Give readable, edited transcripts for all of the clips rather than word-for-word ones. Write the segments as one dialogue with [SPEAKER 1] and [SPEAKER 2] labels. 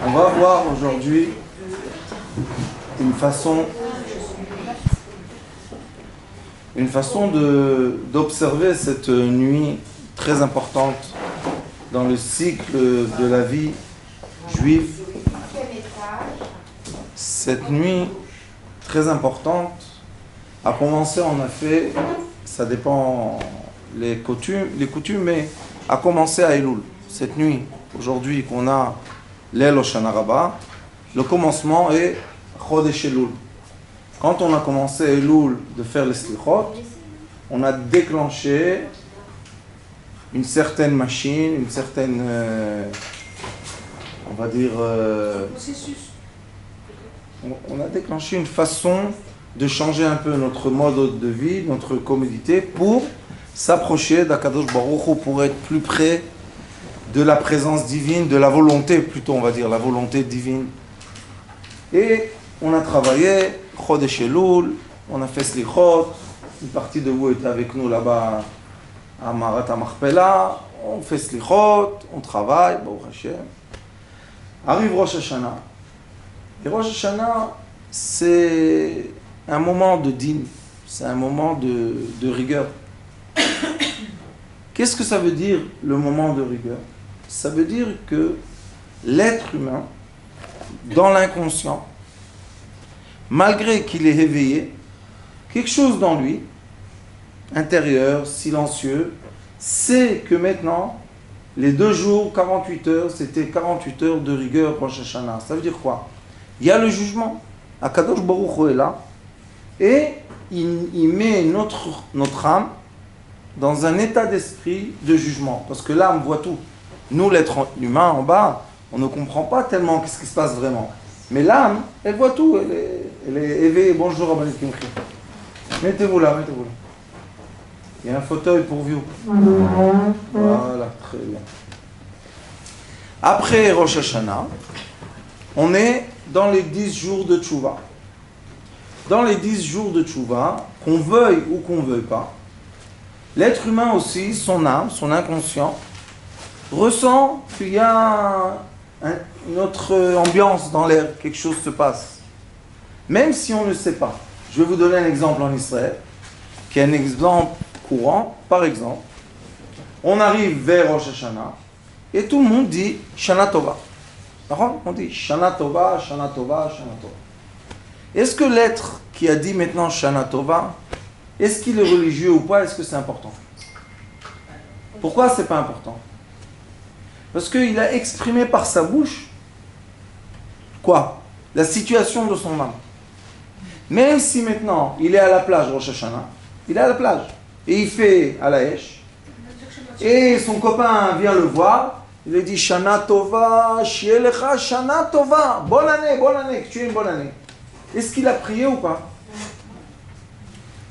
[SPEAKER 1] On va voir aujourd'hui une façon d'observer cette nuit très importante dans le cycle de la vie juive. Cette nuit très importante a commencé, on a fait, ça dépend les coutumes, mais a commencé à Elul. Cette nuit, aujourd'hui qu'on a l'El Hoshana Rabbah, le commencement est Chodesh Elul. Quand on a commencé Elul de faire les slichot, on a déclenché une certaine machine, une certaine, on va dire, on a déclenché une façon de changer un peu notre mode de vie, notre commodité, pour s'approcher d'Akadosh Baruch Hu, pour être plus près de la présence divine, de la volonté, plutôt on va dire, la volonté divine. Et on a travaillé, Chodesh Elul, on a fait Slichot, une partie de vous était avec nous là-bas à Marat HaMachpelah, on fait Slichot, on travaille, Baruch Hashem. Arrive Rosh Hashanah. Et Rosh Hashanah, c'est un moment de dîne, c'est un moment de rigueur. Qu'est-ce que ça veut dire le moment de rigueur? Ça veut dire que l'être humain, dans l'inconscient, malgré qu'il est éveillé, quelque chose dans lui, intérieur, silencieux, sait que maintenant, les 2 jours, 48 heures, c'était 48 heures de rigueur Rosh Hashanah. Ça veut dire quoi? Il y a le jugement. Akadosh Baruch Hu est là, et il met notre âme dans un état d'esprit de jugement. Parce que l'âme voit tout. Nous, l'être humain en bas, on ne comprend pas tellement ce qui se passe vraiment. Mais l'âme, elle voit tout. Elle est éveillée. Bonjour, Rabbi Kimchi. Mettez-vous là. Il y a un fauteuil pour vous. Voilà, très bien. Après Rosh Hashanah, on est dans les 10 jours de Tchouva. Dans les 10 jours de Tchouva, qu'on veuille ou qu'on ne veuille pas, l'être humain aussi, son âme, son inconscient, ressent qu'il y a une autre ambiance dans l'air, quelque chose se passe. Même si on ne sait pas. Je vais vous donner un exemple en Israël, qui est un exemple courant. Par exemple, on arrive vers Rosh Hashanah, et tout le monde dit Shana Tova. On dit Shana Tova, Shana Tova, Shana Tova. Est-ce que l'être qui a dit maintenant Shana Tova, est-ce qu'il est religieux ou pas? Est-ce que c'est important? Pourquoi c'est pas important? Parce qu'il a exprimé par sa bouche quoi? La situation de son âme. Même si maintenant il est à la plage Rosh Hashanah, il est à la plage et il fait à la Hesh, et son copain vient le voir, il lui dit Shana Tova, Shielecha Shana Tova, bonne année, que tu aies une bonne année. Est-ce qu'il a prié ou pas?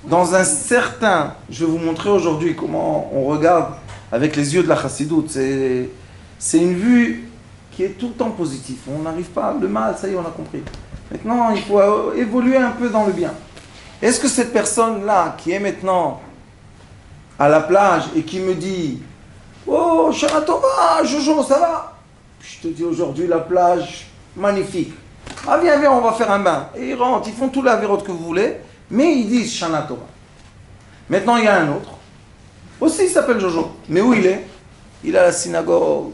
[SPEAKER 1] Dans un certain, je vais vous montrer aujourd'hui comment on regarde avec les yeux de la chassidoute. C'est une vue qui est tout le temps positive. On n'arrive pas, le mal, ça y est, on a compris. Maintenant, il faut évoluer un peu dans le bien. Est-ce que cette personne-là, qui est maintenant à la plage et qui me dit Oh, Shana Tova, Jojo, ça va? Je te dis aujourd'hui, la plage, magnifique. Ah, viens, on va faire un bain. Et ils rentrent, ils font tout l'avérote que vous voulez, mais ils disent Shana Tova. Maintenant, il y a un autre. Aussi, il s'appelle Jojo. Mais où il est? Il est à la synagogue.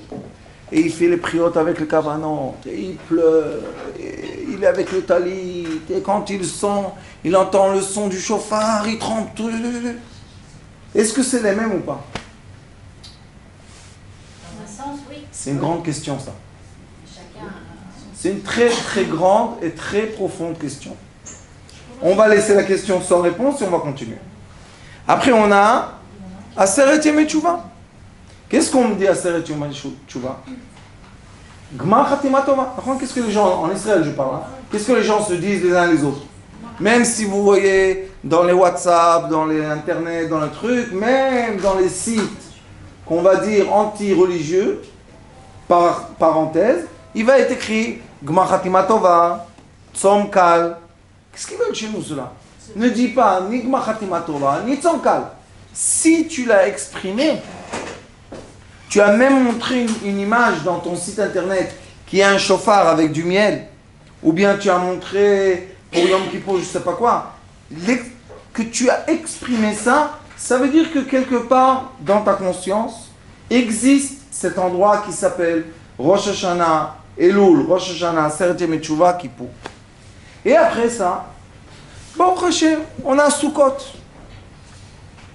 [SPEAKER 1] Et il fait les prières avec le kavanot. Et il pleure. Et il est avec le talit. Et quand il entend le son du chauffard, il tremble. Est-ce que c'est les mêmes ou pas?
[SPEAKER 2] Dans un sens, oui.
[SPEAKER 1] C'est une grande question, ça. C'est une très très grande et très profonde question. On va laisser la question sans réponse et on va continuer. Après, on a Aseret Yemei Teshuvah. Qu'est-ce qu'on me dit Aseret Yemei Teshuvah? Gmar Chatima Tova. Qu'est-ce que les gens, en Israël je parle, qu'est-ce que les gens se disent les uns les autres? Même si vous voyez dans les WhatsApp, dans les Internet, dans le truc, même dans les sites qu'on va dire anti-religieux, par parenthèse, il va être écrit Gmar Chatima Tova, Tzom Kal. Qu'est-ce qu'ils veulent chez nous cela? Ne dis pas ni Gmar Chatima Tova, ni Tzom Kal. Si tu l'as exprimé, tu as même montré une image dans ton site internet qu'il y a un chauffard avec du miel, ou bien tu as montré pour Yom Kippour, je ne sais pas quoi, que tu as exprimé ça, ça veut dire que quelque part dans ta conscience existe cet endroit qui s'appelle Rosh Hashanah, Elul, Rosh Hashanah, Aseret Yemei Teshuvah, Kippour. Et après ça, bon, on a Sukkot.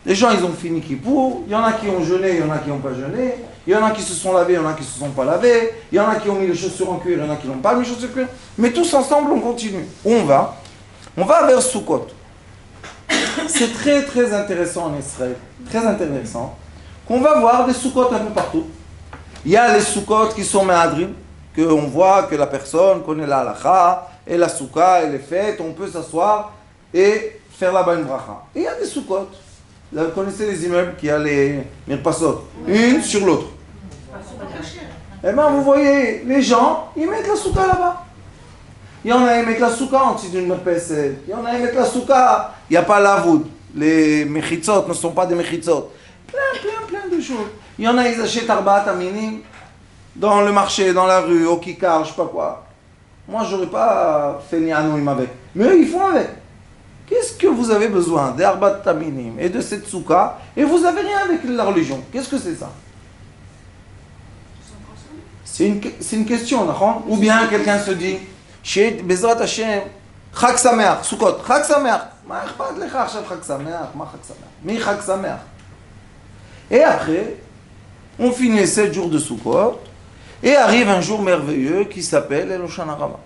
[SPEAKER 1] Les gens, ils ont fini Kippour, il y en a qui ont jeûné, il y en a qui n'ont pas jeûné, il y en a qui se sont lavés, il y en a qui ne se sont pas lavés, il y en a qui ont mis les chaussures en cuir, il y en a qui n'ont pas mis les chaussures en cuir, mais tous ensemble, on continue. Où on va? On va vers Sukkot. C'est très très intéressant en Israël, très intéressant, qu'on va voir des Sukkot un peu partout. Il y a les Sukkot qui sont Mehadrin, qu'on voit que la personne connaît la halakha, et la Soukha, elle est faite, on peut s'asseoir et faire là-bas une bracha. Et il y a des Sukkot. Là, vous connaissez les immeubles qui a les mirpasot, une sur l'autre. Eh bien, vous voyez, les gens, ils mettent la Soukha là-bas. Il y en a qui mettent la Soukha en dessous d'une merpesset. Il y en a qui mettent la Soukha. Il n'y a pas l'avoud. Les mechitzot ne sont pas des mechitzot. Plein de choses. Il y en a qui achètent arbaat aminim dans le marché, dans la rue, au kikar, je ne sais pas quoi. Moi, je n'aurais pas fait ni anouim avec. Mais eux, ils font avec. Qu'est-ce que vous avez besoin d'arbat taminim et de cette soukha et vous n'avez rien avec la religion? Qu'est-ce que c'est ça? C'est une question, d'accord? Ou bien quelqu'un se dit, chez Bezrat Hashem, Chag Sameach, Sukkot, Chag Sameach. Ma אכפת לך עכשיו חג שמח? מה חג שמח? מי חג שמח? Et après, on finit 7 jours de Sukkot et arrive un jour merveilleux qui s'appelle El Hoshana Rabbah.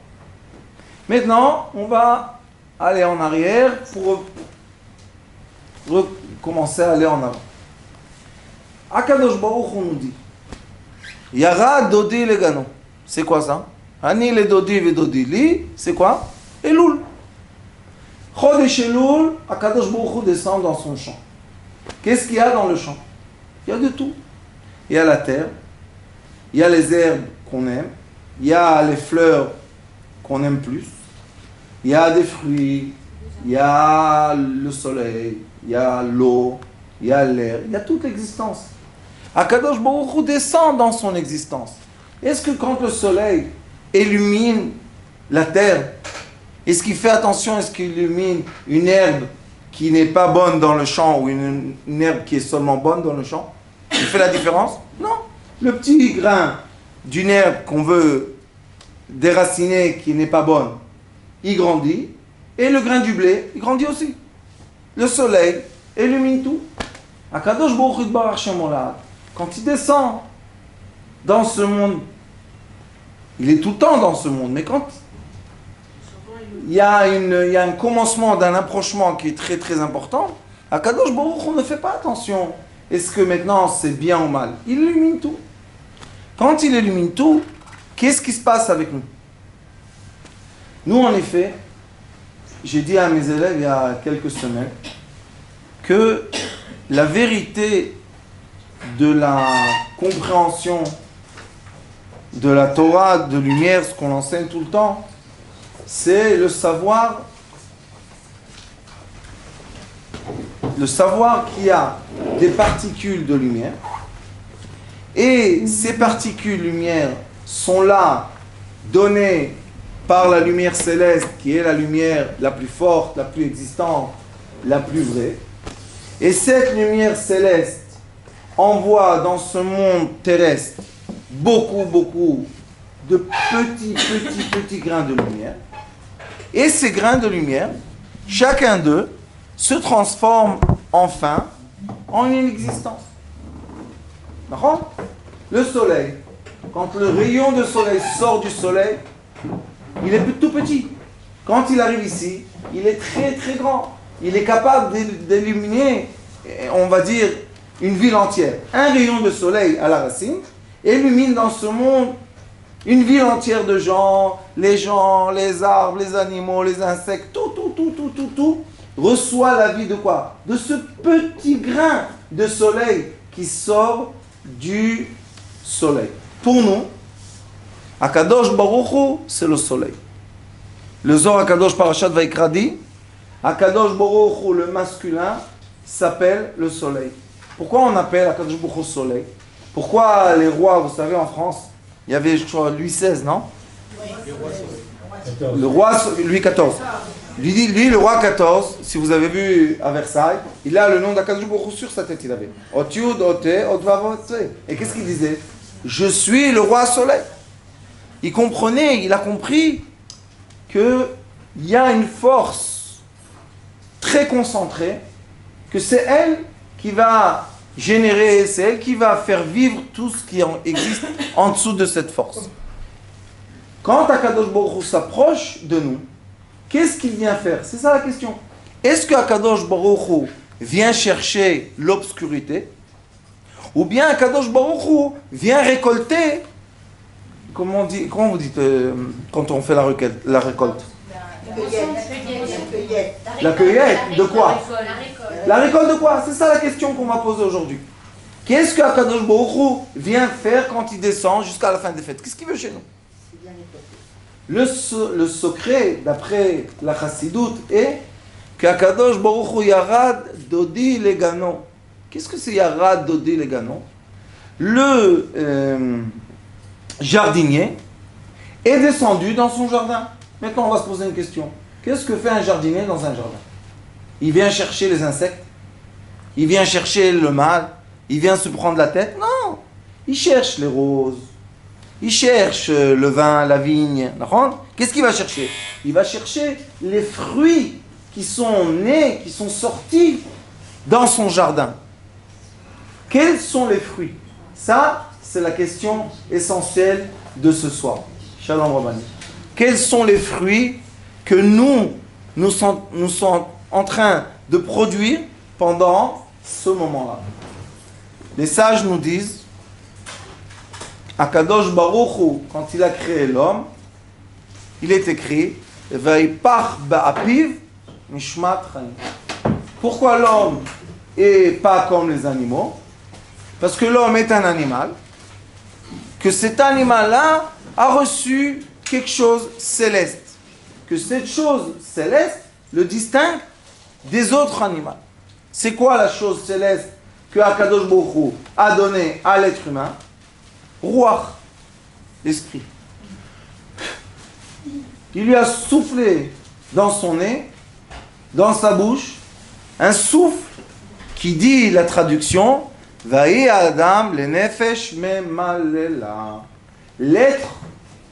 [SPEAKER 1] Maintenant, on va aller en arrière pour recommencer à aller en avant. Akadosh Baruch Hu nous dit Yara Dodi le Gano. C'est quoi ça? Ani le Dodi ve Dodi li. C'est quoi? Elul. Chodesh Elul, Akadosh Baruch Hu descend dans son champ. Qu'est-ce qu'il y a dans le champ? Il y a de tout. Il y a la terre, il y a les herbes qu'on aime, il y a les fleurs qu'on aime plus, il y a des fruits, il y a le soleil, il y a l'eau, il y a l'air, il y a toute l'existence. Akadosh Baruch Hu descend dans son existence. Est-ce que quand le soleil illumine la terre, est-ce qu'il fait attention, est-ce qu'il illumine une herbe qui n'est pas bonne dans le champ ou une herbe qui est seulement bonne dans le champ? Il fait la différence? Non. Le petit grain d'une herbe qu'on veut déraciner qui n'est pas bonne, il grandit. Et le grain du blé, il grandit aussi. Le soleil illumine tout. Akadosh Baruch Hu Yitbarach Shemo La'ad, quand il descend dans ce monde, il est tout le temps dans ce monde, mais quand il y a un commencement d'un approchement qui est très très important, Akadosh Baruch Hu ne fait pas attention. Est-ce que maintenant c'est bien ou mal? Il illumine tout. Quand il illumine tout, qu'est-ce qui se passe avec nous? Nous, en effet, j'ai dit à mes élèves il y a quelques semaines que la vérité de la compréhension de la Torah, de lumière, ce qu'on enseigne tout le temps, c'est le savoir qu'il y a des particules de lumière, et ces particules lumière sont là, données par la lumière céleste, qui est la lumière la plus forte, la plus existante, la plus vraie. Et cette lumière céleste envoie dans ce monde terrestre beaucoup de petits grains de lumière. Et ces grains de lumière, chacun d'eux, se transforme enfin en une existence. D'accord? Le soleil, quand le rayon de soleil sort du soleil, il est tout petit. Quand il arrive ici, il est très très grand. Il est capable d'illuminer, on va dire, une ville entière. Un rayon de soleil à la racine illumine dans ce monde une ville entière de gens, les arbres, les animaux, les insectes, tout reçoit la vie de quoi? De ce petit grain de soleil qui sort du soleil. Pour nous, Akadosh Baruch Hu, c'est le soleil. Le Zohar Akadosh Parashat Vaikra dit, Akadosh Baruch Hu, le masculin, s'appelle le soleil. Pourquoi on appelle Akadosh Baruch Hu soleil? Pourquoi les rois, vous savez, en France, Il y avait, je crois, Louis XVI, non? Le roi Louis XIV. Lui, le roi XIV, si vous avez vu à Versailles, il a le nom d'Akadosh Baruch Hu sur sa tête, il avait. Otiud, Ote, Otvavote. Et qu'est-ce qu'il disait? Je suis le roi soleil. Il comprenait, il a compris qu'il y a une force très concentrée, que c'est elle qui va générer, c'est elle qui va faire vivre tout ce qui existe en dessous de cette force. Quand Akadosh Baruch Hu s'approche de nous, qu'est-ce qu'il vient faire? C'est ça la question. Est-ce que Akadosh Baruch Hu vient chercher l'obscurité? Ou bien Akadosh Baruch Hu vient récolter, comment vous dites quand on fait la récolte? La cueillette de quoi? La récolte de quoi? C'est ça la question qu'on va poser aujourd'hui. Qu'est-ce que Akadosh Baruch Hu vient faire quand il descend jusqu'à la fin des fêtes? Qu'est-ce qu'il veut chez nous? Le secret, d'après la Chassidoute, est qu'Akadosh Baruch Hu Yarad Dodi Legano. Qu'est-ce que c'est Yarad Dodi Legano? Le jardinier est descendu dans son jardin. Maintenant, on va se poser une question. Qu'est-ce que fait un jardinier dans un jardin? Il vient chercher les insectes? Il vient chercher le mal? Il vient se prendre la tête? Non! Il cherche les roses. Il cherche le vin, la vigne. Qu'est-ce qu'il va chercher? Il va chercher les fruits qui sont nés, qui sont sortis dans son jardin. Quels sont les fruits? Ça, c'est la question essentielle de ce soir. Shalom Rabani. Quels sont les fruits que nous sommes en train de produire pendant ce moment-là? Les sages nous disent, Akadosh Baruch Hu, quand il a créé l'homme, il est écrit Vaipach ba'apiv nishmat chaim. Pourquoi l'homme est pas comme les animaux? Parce que l'homme est un animal, que cet animal-là a reçu quelque chose céleste, que cette chose céleste le distingue des autres animaux. C'est quoi la chose céleste que Akadosh Baruch Hu a donnée à l'être humain? Ruach, l'esprit. Il lui a soufflé dans son nez, dans sa bouche, un souffle qui dit la traduction Vaï Adam le nefesh memalela. L'être,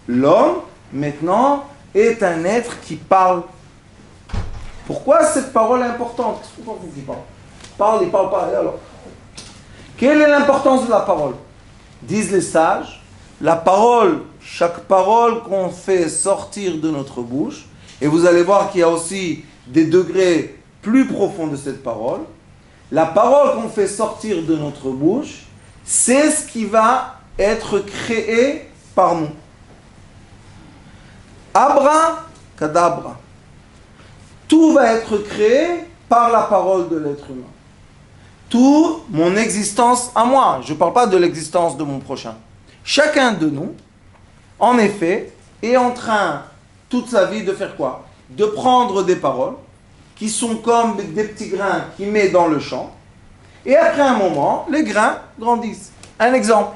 [SPEAKER 1] l'homme, maintenant, est un être qui parle. Pourquoi cette parole est importante? Pourquoi il parle? Il parle pas. Alors, quelle est l'importance de la parole? Disent les sages, la parole, chaque parole qu'on fait sortir de notre bouche, et vous allez voir qu'il y a aussi des degrés plus profonds de cette parole, la parole qu'on fait sortir de notre bouche, c'est ce qui va être créé par nous. Abra, kadabra. Tout va être créé par la parole de l'être humain. Tout mon existence à moi. Je ne parle pas de l'existence de mon prochain. Chacun de nous, en effet, est en train, toute sa vie, de faire quoi? De prendre des paroles qui sont comme des petits grains qu'il met dans le champ. Et après un moment, les grains grandissent. Un exemple.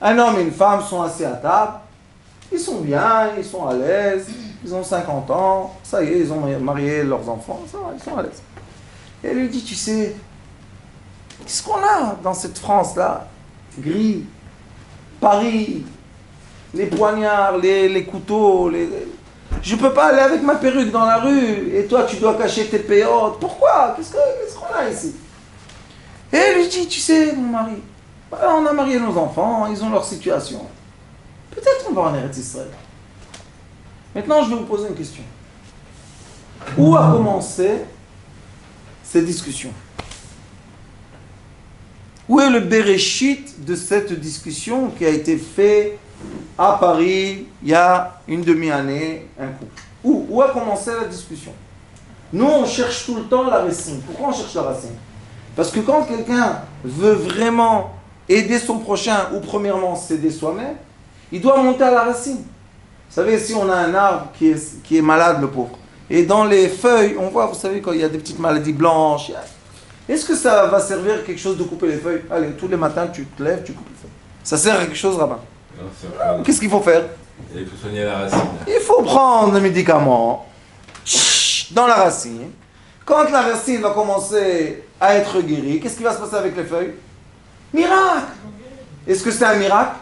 [SPEAKER 1] Un homme et une femme sont assis à table. Ils sont bien, ils sont à l'aise. Ils ont 50 ans. Ça y est, ils ont marié leurs enfants. Ça va, ils sont à l'aise. Et elle lui dit, tu sais, qu'est-ce qu'on a dans cette France-là? Gris, Paris, les poignards, les couteaux. Je ne peux pas aller avec ma perruque dans la rue et toi, tu dois cacher tes péotes. Pourquoi? Qu'est-ce qu'on a ici? Et elle lui dit, tu sais, mon mari, on a marié nos enfants, ils ont leur situation. Peut-être on va en Eretz Israël. Maintenant, je vais vous poser une question. Où a commencé cette discussion? Où est le Bereshit de cette discussion qui a été faite à Paris il y a une demi-année, un couple? Où a commencé la discussion? Nous, on cherche tout le temps la racine. Pourquoi on cherche la racine? Parce que quand quelqu'un veut vraiment aider son prochain, ou premièrement s'aider soi-même, il doit monter à la racine. Vous savez, si on a un arbre qui est malade, le pauvre, et dans les feuilles, on voit, vous savez, quand il y a des petites maladies blanches, est-ce que ça va servir à quelque chose de couper les feuilles? Allez, tous les matins, tu te lèves, tu coupes les feuilles. Ça sert à quelque chose, rabbin? Qu'est-ce qu'il faut faire?
[SPEAKER 2] Il faut soigner la racine.
[SPEAKER 1] Il faut prendre le médicament dans la racine. Quand la racine va commencer à être guérie, qu'est-ce qui va se passer avec les feuilles? Miracle! Est-ce que c'est un miracle?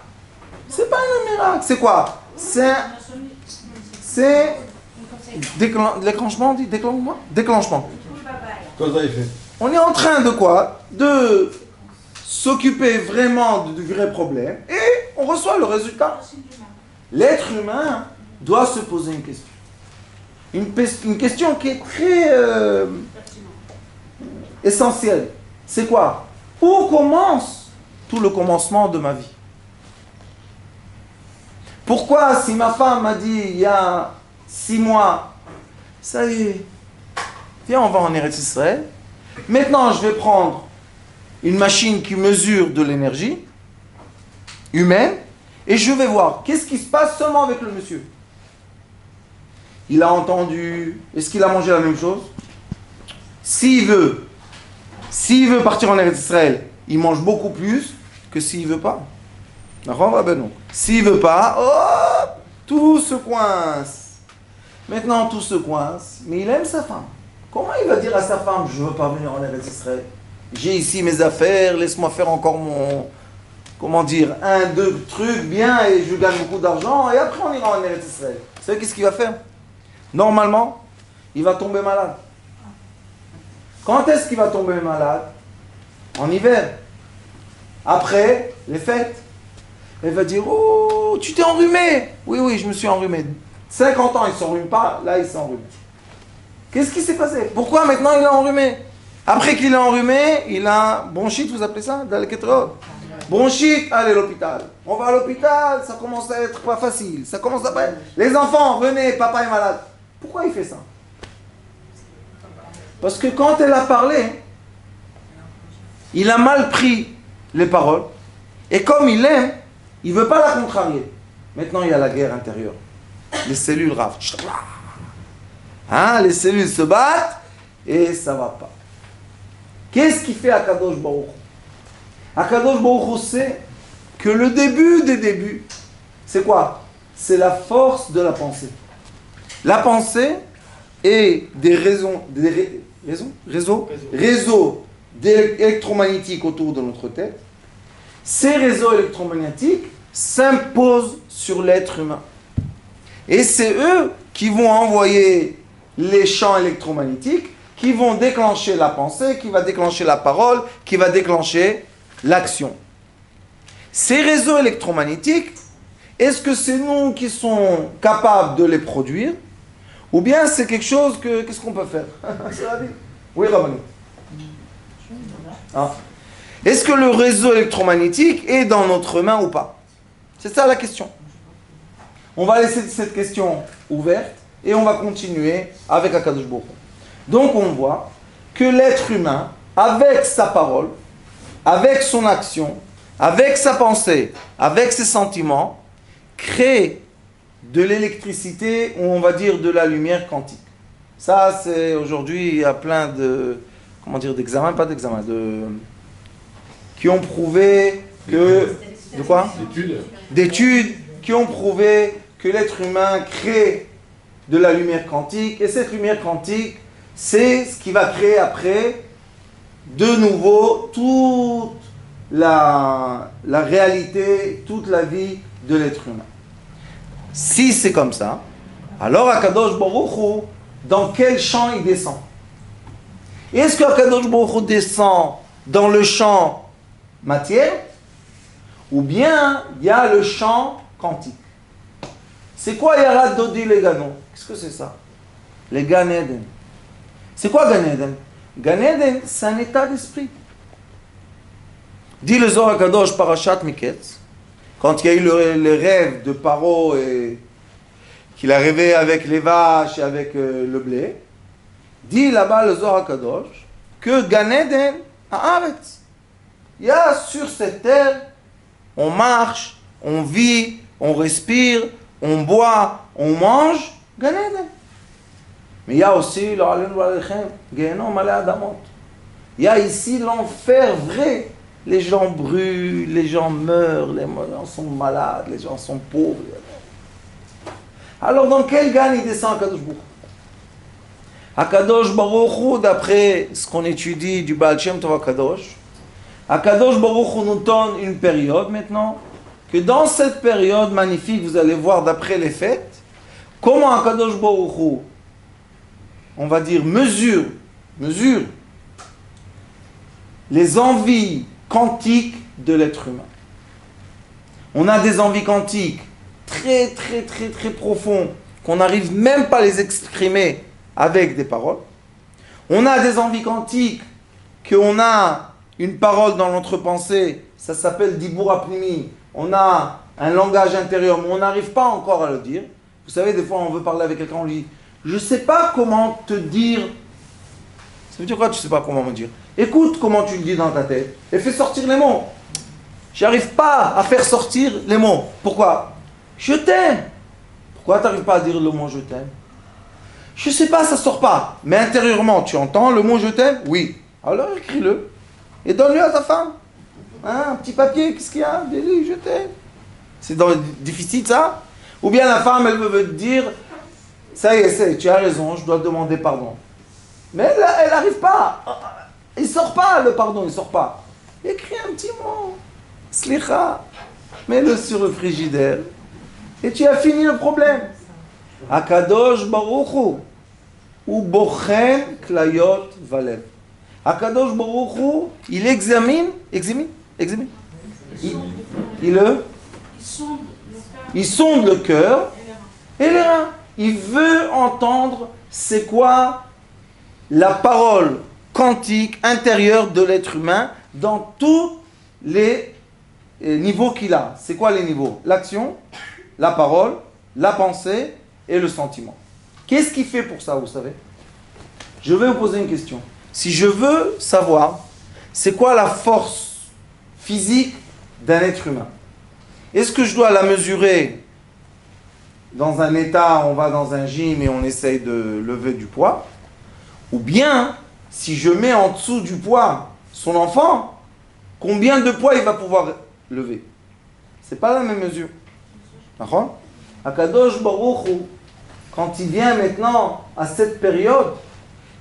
[SPEAKER 1] C'est pas un miracle. C'est quoi? C'est déclenchement, dit déclenchement? Déclenchement.
[SPEAKER 2] Cause à effet.
[SPEAKER 1] On est en train de quoi? De s'occuper vraiment du vrai problème et on reçoit le résultat. L'être humain doit se poser une question. Une question qui est très essentielle. C'est quoi? Où commence tout le commencement de ma vie? Pourquoi, si ma femme m'a dit il y a 6 mois, ça y est, viens, on va en Eretz Israël. Maintenant, je vais prendre une machine qui mesure de l'énergie humaine et je vais voir qu'est-ce qui se passe seulement avec le monsieur. Il a entendu, est-ce qu'il a mangé la même chose? S'il veut partir en Eretz Israël, il mange beaucoup plus que s'il veut pas. S'il veut pas, oh, tout se coince. Maintenant, tout se coince, mais il aime sa femme. Comment il va dire à sa femme, je ne veux pas venir en Eretz Israël? J'ai ici mes affaires, laisse-moi faire encore mon, comment dire, 1-2 trucs bien et je gagne beaucoup d'argent et après on ira en Eretz Israël. Vous savez qu'est-ce qu'il va faire? Normalement, il va tomber malade. Quand est-ce qu'il va tomber malade? En hiver. Après les fêtes. Elle va dire, oh, tu t'es enrhumé. Oui, je me suis enrhumé. 50 ans, il ne s'enrhume pas, là il s'enrhume. Qu'est-ce qui s'est passé? Pourquoi maintenant il est enrhumé? Après qu'il est enrhumé, il a bronchite, vous appelez ça? Bronchite, allez à l'hôpital. On va à l'hôpital, ça commence à être pas facile. Ça commence à pas... Les enfants, venez, papa est malade. Pourquoi il fait ça? Parce que quand elle a parlé, il a mal pris les paroles. Et comme il aime, il ne veut pas la contrarier. Maintenant, il y a la guerre intérieure. Les cellules ravent. Hein, les cellules se battent et ça ne va pas. Qu'est-ce qui fait Akadosh Baruch Hu? Akadosh Baruch Hu sait que le début des débuts, c'est quoi? C'est la force de la pensée. La pensée est des réseaux électromagnétiques autour de notre tête. Ces réseaux électromagnétiques s'imposent sur l'être humain. Et c'est eux qui vont envoyer les champs électromagnétiques, qui vont déclencher la pensée, qui va déclencher la parole, qui va déclencher l'action. Ces réseaux électromagnétiques, est-ce que c'est nous qui sommes capables de les produire? Ou bien c'est quelque chose que... Qu'est-ce qu'on peut faire? C'est la vie. Oui, Rabani. Ah. Est-ce que le réseau électromagnétique est dans notre main ou pas? C'est ça la question. On va laisser cette question ouverte et on va continuer avec Akadosh Baruch Hu. Donc on voit que l'être humain, avec sa parole, avec son action, avec sa pensée, avec ses sentiments, crée de l'électricité, ou on va dire de la lumière quantique. Ça, c'est aujourd'hui, il y a plein de, comment dire, d'examens, pas d'examens, qui ont prouvé que... De quoi? D'études qui ont prouvé que l'être humain crée de la lumière quantique. Et cette lumière quantique, c'est ce qui va créer après, de nouveau, toute la réalité, toute la vie de l'être humain. Si c'est comme ça, alors Akadosh Baruch Hu, dans quel champ il descend? Est-ce qu'Akadosh Baruch Hu descend dans le champ matière, ou bien il y a le champ quantique? C'est quoi Yarad Dodi les Ganon? Qu'est-ce que c'est ça? Les Gan Eden. C'est quoi Gan Eden? Gan Eden, c'est un état d'esprit. Dit le Zohar Kadosh Parashat Miketz, quand il y a eu le rêve de Paro et qu'il a rêvé avec les vaches et avec le blé, dit là-bas le Zohar Kadosh que Gan Eden à Haaretz. Il y a sur cette terre, on marche, on vit, on respire, on boit, on mange, Gan Eden. Mais il y a aussi il y a ici l'enfer vrai Les gens brûlent, les gens meurent, les gens sont malades, les gens sont pauvres. Alors dans quel gan il descend Akadosh Baruch Hu? Akadosh Baruch Hu, d'après ce qu'on étudie du Baal Shem Tov Akadosh, Akadosh Baruch Hu nous donne une période maintenant, que dans cette période magnifique, vous allez voir d'après les fêtes, comment Akadosh Baruch Hu, on va dire, mesure les envies quantiques de l'être humain. On a des envies quantiques très profondes, qu'on n'arrive même pas à les exprimer avec des paroles. On a des envies quantiques, qu'on a une parole dans notre pensée, ça s'appelle Dibur Apnimi. On a un langage intérieur, mais on n'arrive pas encore à le dire. Vous savez, des fois, on veut parler avec quelqu'un, on lui dit « Je ne sais pas comment te dire. » Ça veut dire quoi, tu ne sais pas comment me dire? Écoute comment tu le dis dans ta tête et fais sortir les mots. J'arrive pas à faire sortir les mots. Pourquoi? Je t'aime. Pourquoi tu n'arrives pas à dire le mot je t'aime? Je ne sais pas, ça ne sort pas. Mais intérieurement, tu entends le mot je t'aime? Oui. Alors écris-le et donne-le à ta femme. Hein, un petit papier, qu'est-ce qu'il y a? Dis-lui je t'aime. C'est difficile ça? Ou bien la femme, elle veut te dire, ça y est, tu as raison, je dois demander pardon. Mais elle n'arrive pas. Il ne sort pas le pardon, il ne sort pas. Écris un petit mot. Slicha. Mets-le sur le frigidaire. Et tu as fini le problème. Akadosh Baruch Hu. Ou bochen klayot valev. Akadosh Baruch Hu, il examine. Il sonde le cœur et les reins. Il veut entendre c'est quoi la parole quantique intérieure de l'être humain dans tous les niveaux qu'il a. C'est quoi les niveaux? L'action, la parole, la pensée et le sentiment. Qu'est-ce qu'il fait pour ça, vous savez? Je vais vous poser une question. Si je veux savoir c'est quoi la force physique d'un être humain, est-ce que je dois la mesurer dans un état, on va dans un gym et on essaye de lever du poids? Ou bien, si je mets en dessous du poids son enfant, combien de poids il va pouvoir lever? C'est pas la même mesure. D'accord? Akadosh Baruch Hu, quand il vient maintenant à cette période,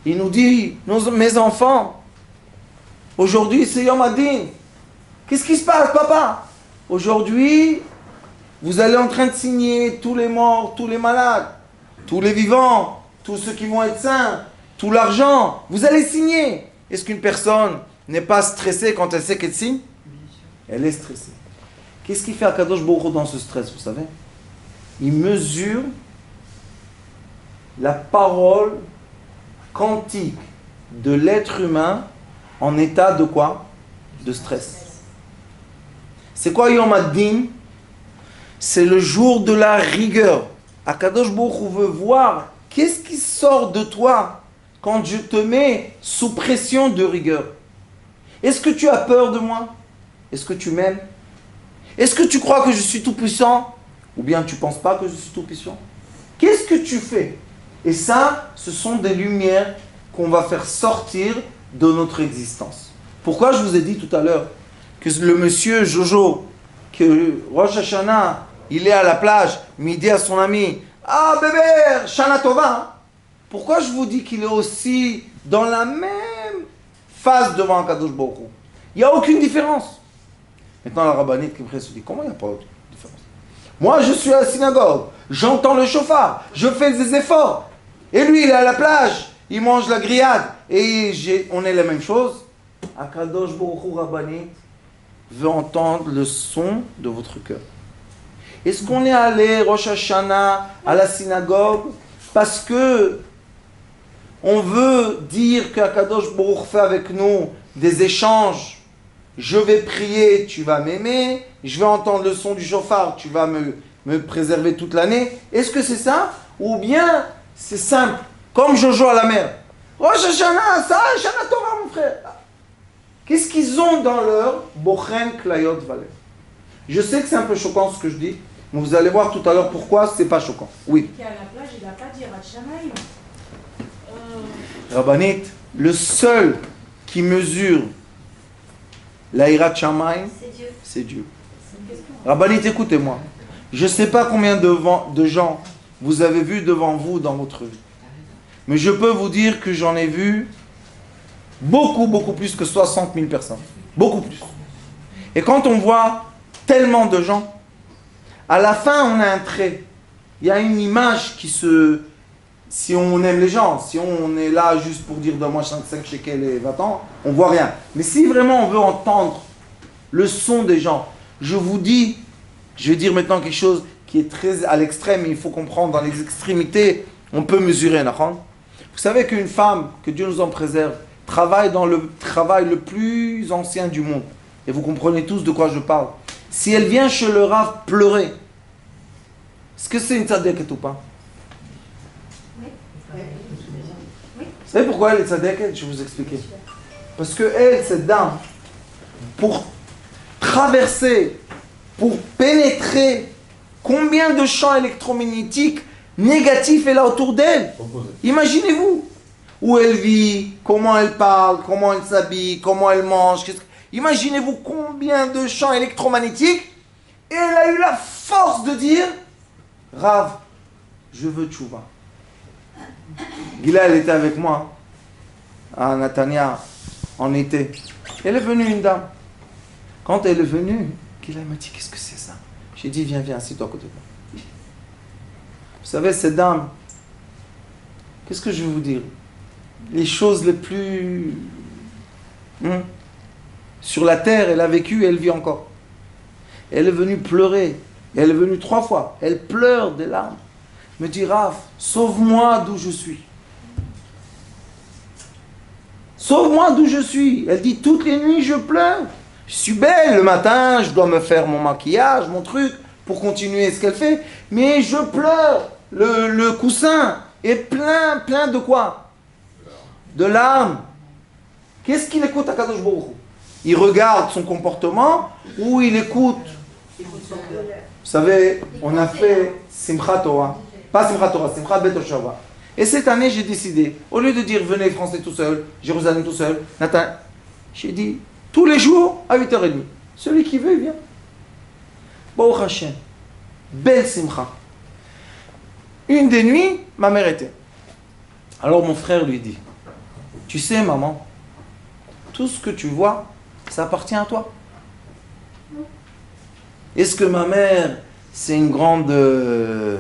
[SPEAKER 1] il nous dit, mes enfants, aujourd'hui c'est Yom Hadin. Qu'est-ce qui se passe, papa? Aujourd'hui, vous allez en train de signer tous les morts, tous les malades, tous les vivants, tous ceux qui vont être saints, tout l'argent. Vous allez signer. Est-ce qu'une personne n'est pas stressée quand elle sait qu'elle signe? Elle est stressée. Qu'est-ce qui fait Akadosh Baruch Hu dans ce stress, vous savez? Il mesure la parole quantique de l'être humain en état de quoi? De stress. C'est quoi Yom Hadin? C'est le jour de la rigueur. Akadosh Baruch Hu veut voir qu'est-ce qui sort de toi quand je te mets sous pression de rigueur. Est-ce que tu as peur de moi? Est-ce que tu m'aimes? Est-ce que tu crois que je suis tout puissant? Ou bien tu ne penses pas que je suis tout puissant? Qu'est-ce que tu fais? Et ça, ce sont des lumières qu'on va faire sortir de notre existence. Pourquoi je vous ai dit tout à l'heure que le monsieur Jojo, que Rosh Hashanah, il est à la plage, mais il dit à son ami, ah bébé, Shana Tova. Pourquoi je vous dis qu'il est aussi dans la même phase devant Akadosh Baruch Hu? Il n'y a aucune différence. Maintenant la rabbinite qui se dit, comment il n'y a pas de différence? Moi je suis à la synagogue, j'entends le chauffard, je fais des efforts. Et lui il est à la plage, il mange la grillade, et on est la même chose. Akadosh Baruch Hu rabbinite veut entendre le son de votre cœur. Est-ce qu'on est allé Rosh Hashanah à la synagogue parce que on veut dire qu'Akadosh Baruch fait avec nous des échanges? Je vais prier, tu vas m'aimer. Je vais entendre le son du chauffard, tu vas me préserver toute l'année. Est-ce que c'est ça? Ou bien c'est simple, comme Jojo à la mer. Rosh Hashanah, ça, Shana Torah, mon frère. Qu'est-ce qu'ils ont dans leur Bochen Klayot Valev? Je sais que c'est un peu choquant ce que je dis, mais vous allez voir tout à l'heure pourquoi c'est pas choquant. Oui.
[SPEAKER 3] Qui est à la plage, il n'a pas dit Ratchamaïm.
[SPEAKER 1] Rabbanit, le seul qui mesure La hirat shamayim,
[SPEAKER 3] C'est Dieu.
[SPEAKER 1] c'est Dieu.
[SPEAKER 3] C'est une question.
[SPEAKER 1] Rabbanit, écoutez-moi. Je ne sais pas combien de gens vous avez vu devant vous dans votre vie. Mais je peux vous dire que j'en ai vu beaucoup, beaucoup plus que 60 000 personnes. Beaucoup plus. Et quand on voit tellement de gens, à la fin, on a un trait. Il y a une image qui se... Si on aime les gens, si on est là juste pour dire donne-moi 5 shekels et va-t'en, on voit rien. Mais si vraiment on veut entendre le son des gens, je vous dis, je vais dire maintenant quelque chose qui est très à l'extrême, il faut comprendre, dans les extrémités, on peut mesurer. Vous savez qu'une femme, que Dieu nous en préserve, travaille dans le travail le plus ancien du monde. Et vous comprenez tous de quoi je parle. Si elle vient chez le Rav pleurer, est-ce que c'est une tzadéket ou pas? Vous savez pourquoi elle est tzadéket? Je vais vous expliquer. Parce que elle, cette dame, pour traverser, pour pénétrer, combien de champs électromagnétiques négatifs elle a autour d'elle? Imaginez-vous. Où elle vit, comment elle parle, comment elle s'habille, comment elle mange. Imaginez-vous combien de champs électromagnétiques. Et elle a eu la force de dire Rav, je veux tchouva. Gila, elle était avec moi à Natania en été. Elle est venue, une dame. Quand elle est venue, Gila m'a dit qu'est-ce que c'est ça? J'ai dit viens, assieds-toi à côté de moi. Vous savez, cette dame, qu'est-ce que je vais vous dire? Les choses les plus... sur la terre, elle a vécu et elle vit encore. Elle est venue pleurer. Elle est venue 3 fois. Elle pleure des larmes. Me dit, Rav, sauve-moi d'où je suis. Sauve-moi d'où je suis. Elle dit, toutes les nuits, je pleure. Je suis belle le matin, je dois me faire mon maquillage, mon truc, pour continuer ce qu'elle fait. Mais je pleure. Le coussin est plein de quoi? De larmes. Qu'est-ce qu'il écoute à Kadosh Baruch Hu? Il regarde son comportement ou il écoute? Vous savez, on a fait Simchat Torah. Pas Simchat Torah, Simchat Bet Hoshava. Et cette année, j'ai décidé, au lieu de dire venez français tout seul, Jérusalem tout seul, Nathan, j'ai dit tous les jours à 8h30. Celui qui veut, il vient. Baruch Hashem. Belle Simcha. Une des nuits, ma mère était. Alors mon frère lui dit, tu sais maman, tout ce que tu vois, ça appartient à toi. Est-ce que ma mère, c'est une grande, je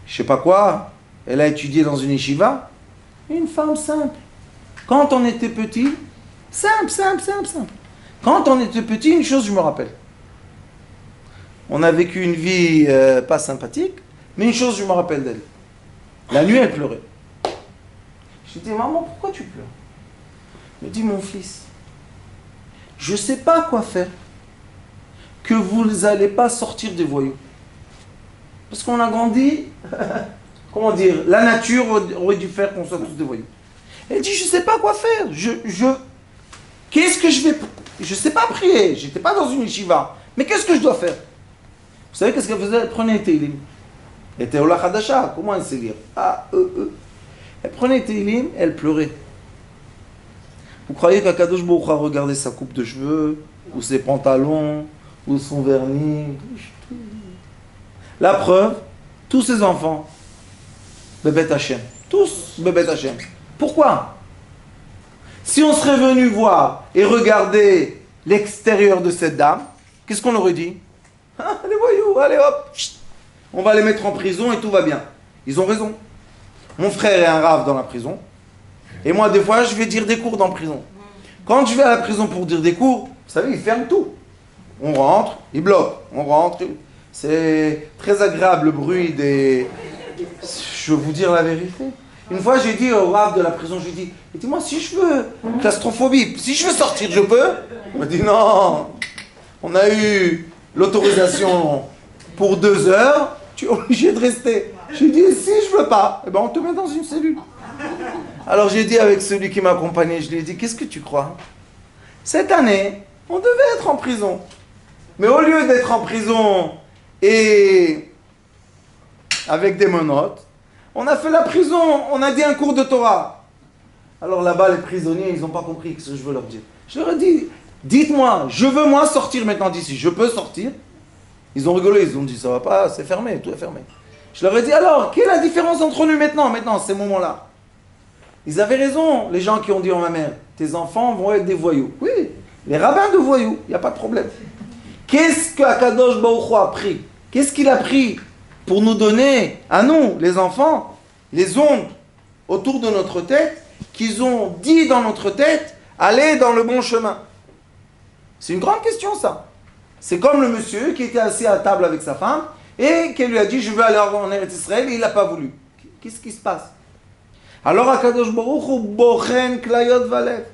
[SPEAKER 1] sais pas quoi, elle a étudié dans une yeshiva? Une femme simple. Quand on était petit, simple. Quand on était petit, une chose je me rappelle. On a vécu une vie pas sympathique, mais une chose je me rappelle d'elle. La nuit, elle pleurait. Je lui dis, maman, pourquoi tu pleures? Elle me dit, mon fils, je ne sais pas quoi faire que vous n'allez pas sortir des voyous. Parce qu'on a grandi, comment dire, la nature aurait dû faire qu'on soit tous des voyous. Elle dit, je ne sais pas quoi faire. Qu'est-ce que je vais... Je ne sais pas prier, je n'étais pas dans une yeshiva. Mais qu'est-ce que je dois faire? Vous savez qu'est-ce qu'elle faisait? Elle prenait Teilim. Elle était Ola Hadasha, comment elle sait lire? Elle prenait Teilim, elle pleurait. Vous croyez qu'Akadosh Baruch Hu a regardé sa coupe de cheveux, ou ses pantalons, ou son vernis? La preuve, tous ses enfants, Bébé Hachem, tous Bébé Hachem. Pourquoi? Si on serait venu voir et regarder l'extérieur de cette dame, qu'est-ce qu'on aurait dit? Ah, les voyous, allez hop, on va les mettre en prison et tout va bien. Ils ont raison. Mon frère est un rave dans la prison. Et moi, des fois, je vais dire des cours dans la prison. Quand je vais à la prison pour dire des cours, vous savez, ils ferment tout. On rentre, ils bloquent. On rentre. C'est très agréable le bruit des... Je vais vous dire la vérité. Une fois, j'ai dit au rave de la prison, je lui ai dit, dis-moi, si je veux, claustrophobie, si je veux sortir, je peux? Il m'a dit, non, on a eu l'autorisation pour 2 heures, tu es obligé de rester. J'ai dit, si je veux pas, eh ben on te met dans une cellule. Alors j'ai dit avec celui qui m'accompagnait, je lui ai dit, qu'est-ce que tu crois? Cette année, on devait être en prison. Mais au lieu d'être en prison et avec des menottes, on a fait la prison, on a dit un cours de Torah. Alors là-bas, les prisonniers, ils n'ont pas compris ce que je veux leur dire. Je leur ai dit, Dites-moi, je veux moi sortir maintenant d'ici. Je peux sortir? Ils ont rigolé, ils ont dit, ça va pas, c'est fermé, tout est fermé. Je leur ai dit, alors, quelle est la différence entre nous maintenant, ces moments-là? Ils avaient raison, les gens qui ont dit à ma mère, tes enfants vont être des voyous. Oui, les rabbins de voyous, il n'y a pas de problème. Qu'est-ce qu'Akadosh Baruch Hu a pris? Qu'est-ce qu'il a pris pour nous donner, à nous, les enfants, les ondes autour de notre tête, qu'ils ont dit dans notre tête, allez dans le bon chemin? C'est une grande question, ça. C'est comme le monsieur qui était assis à table avec sa femme et qui lui a dit, je veux aller en Eretz Israël, et il n'a pas voulu. Qu'est-ce qui se passe? Alors Akadosh Baruch Hu bochen klayot valev.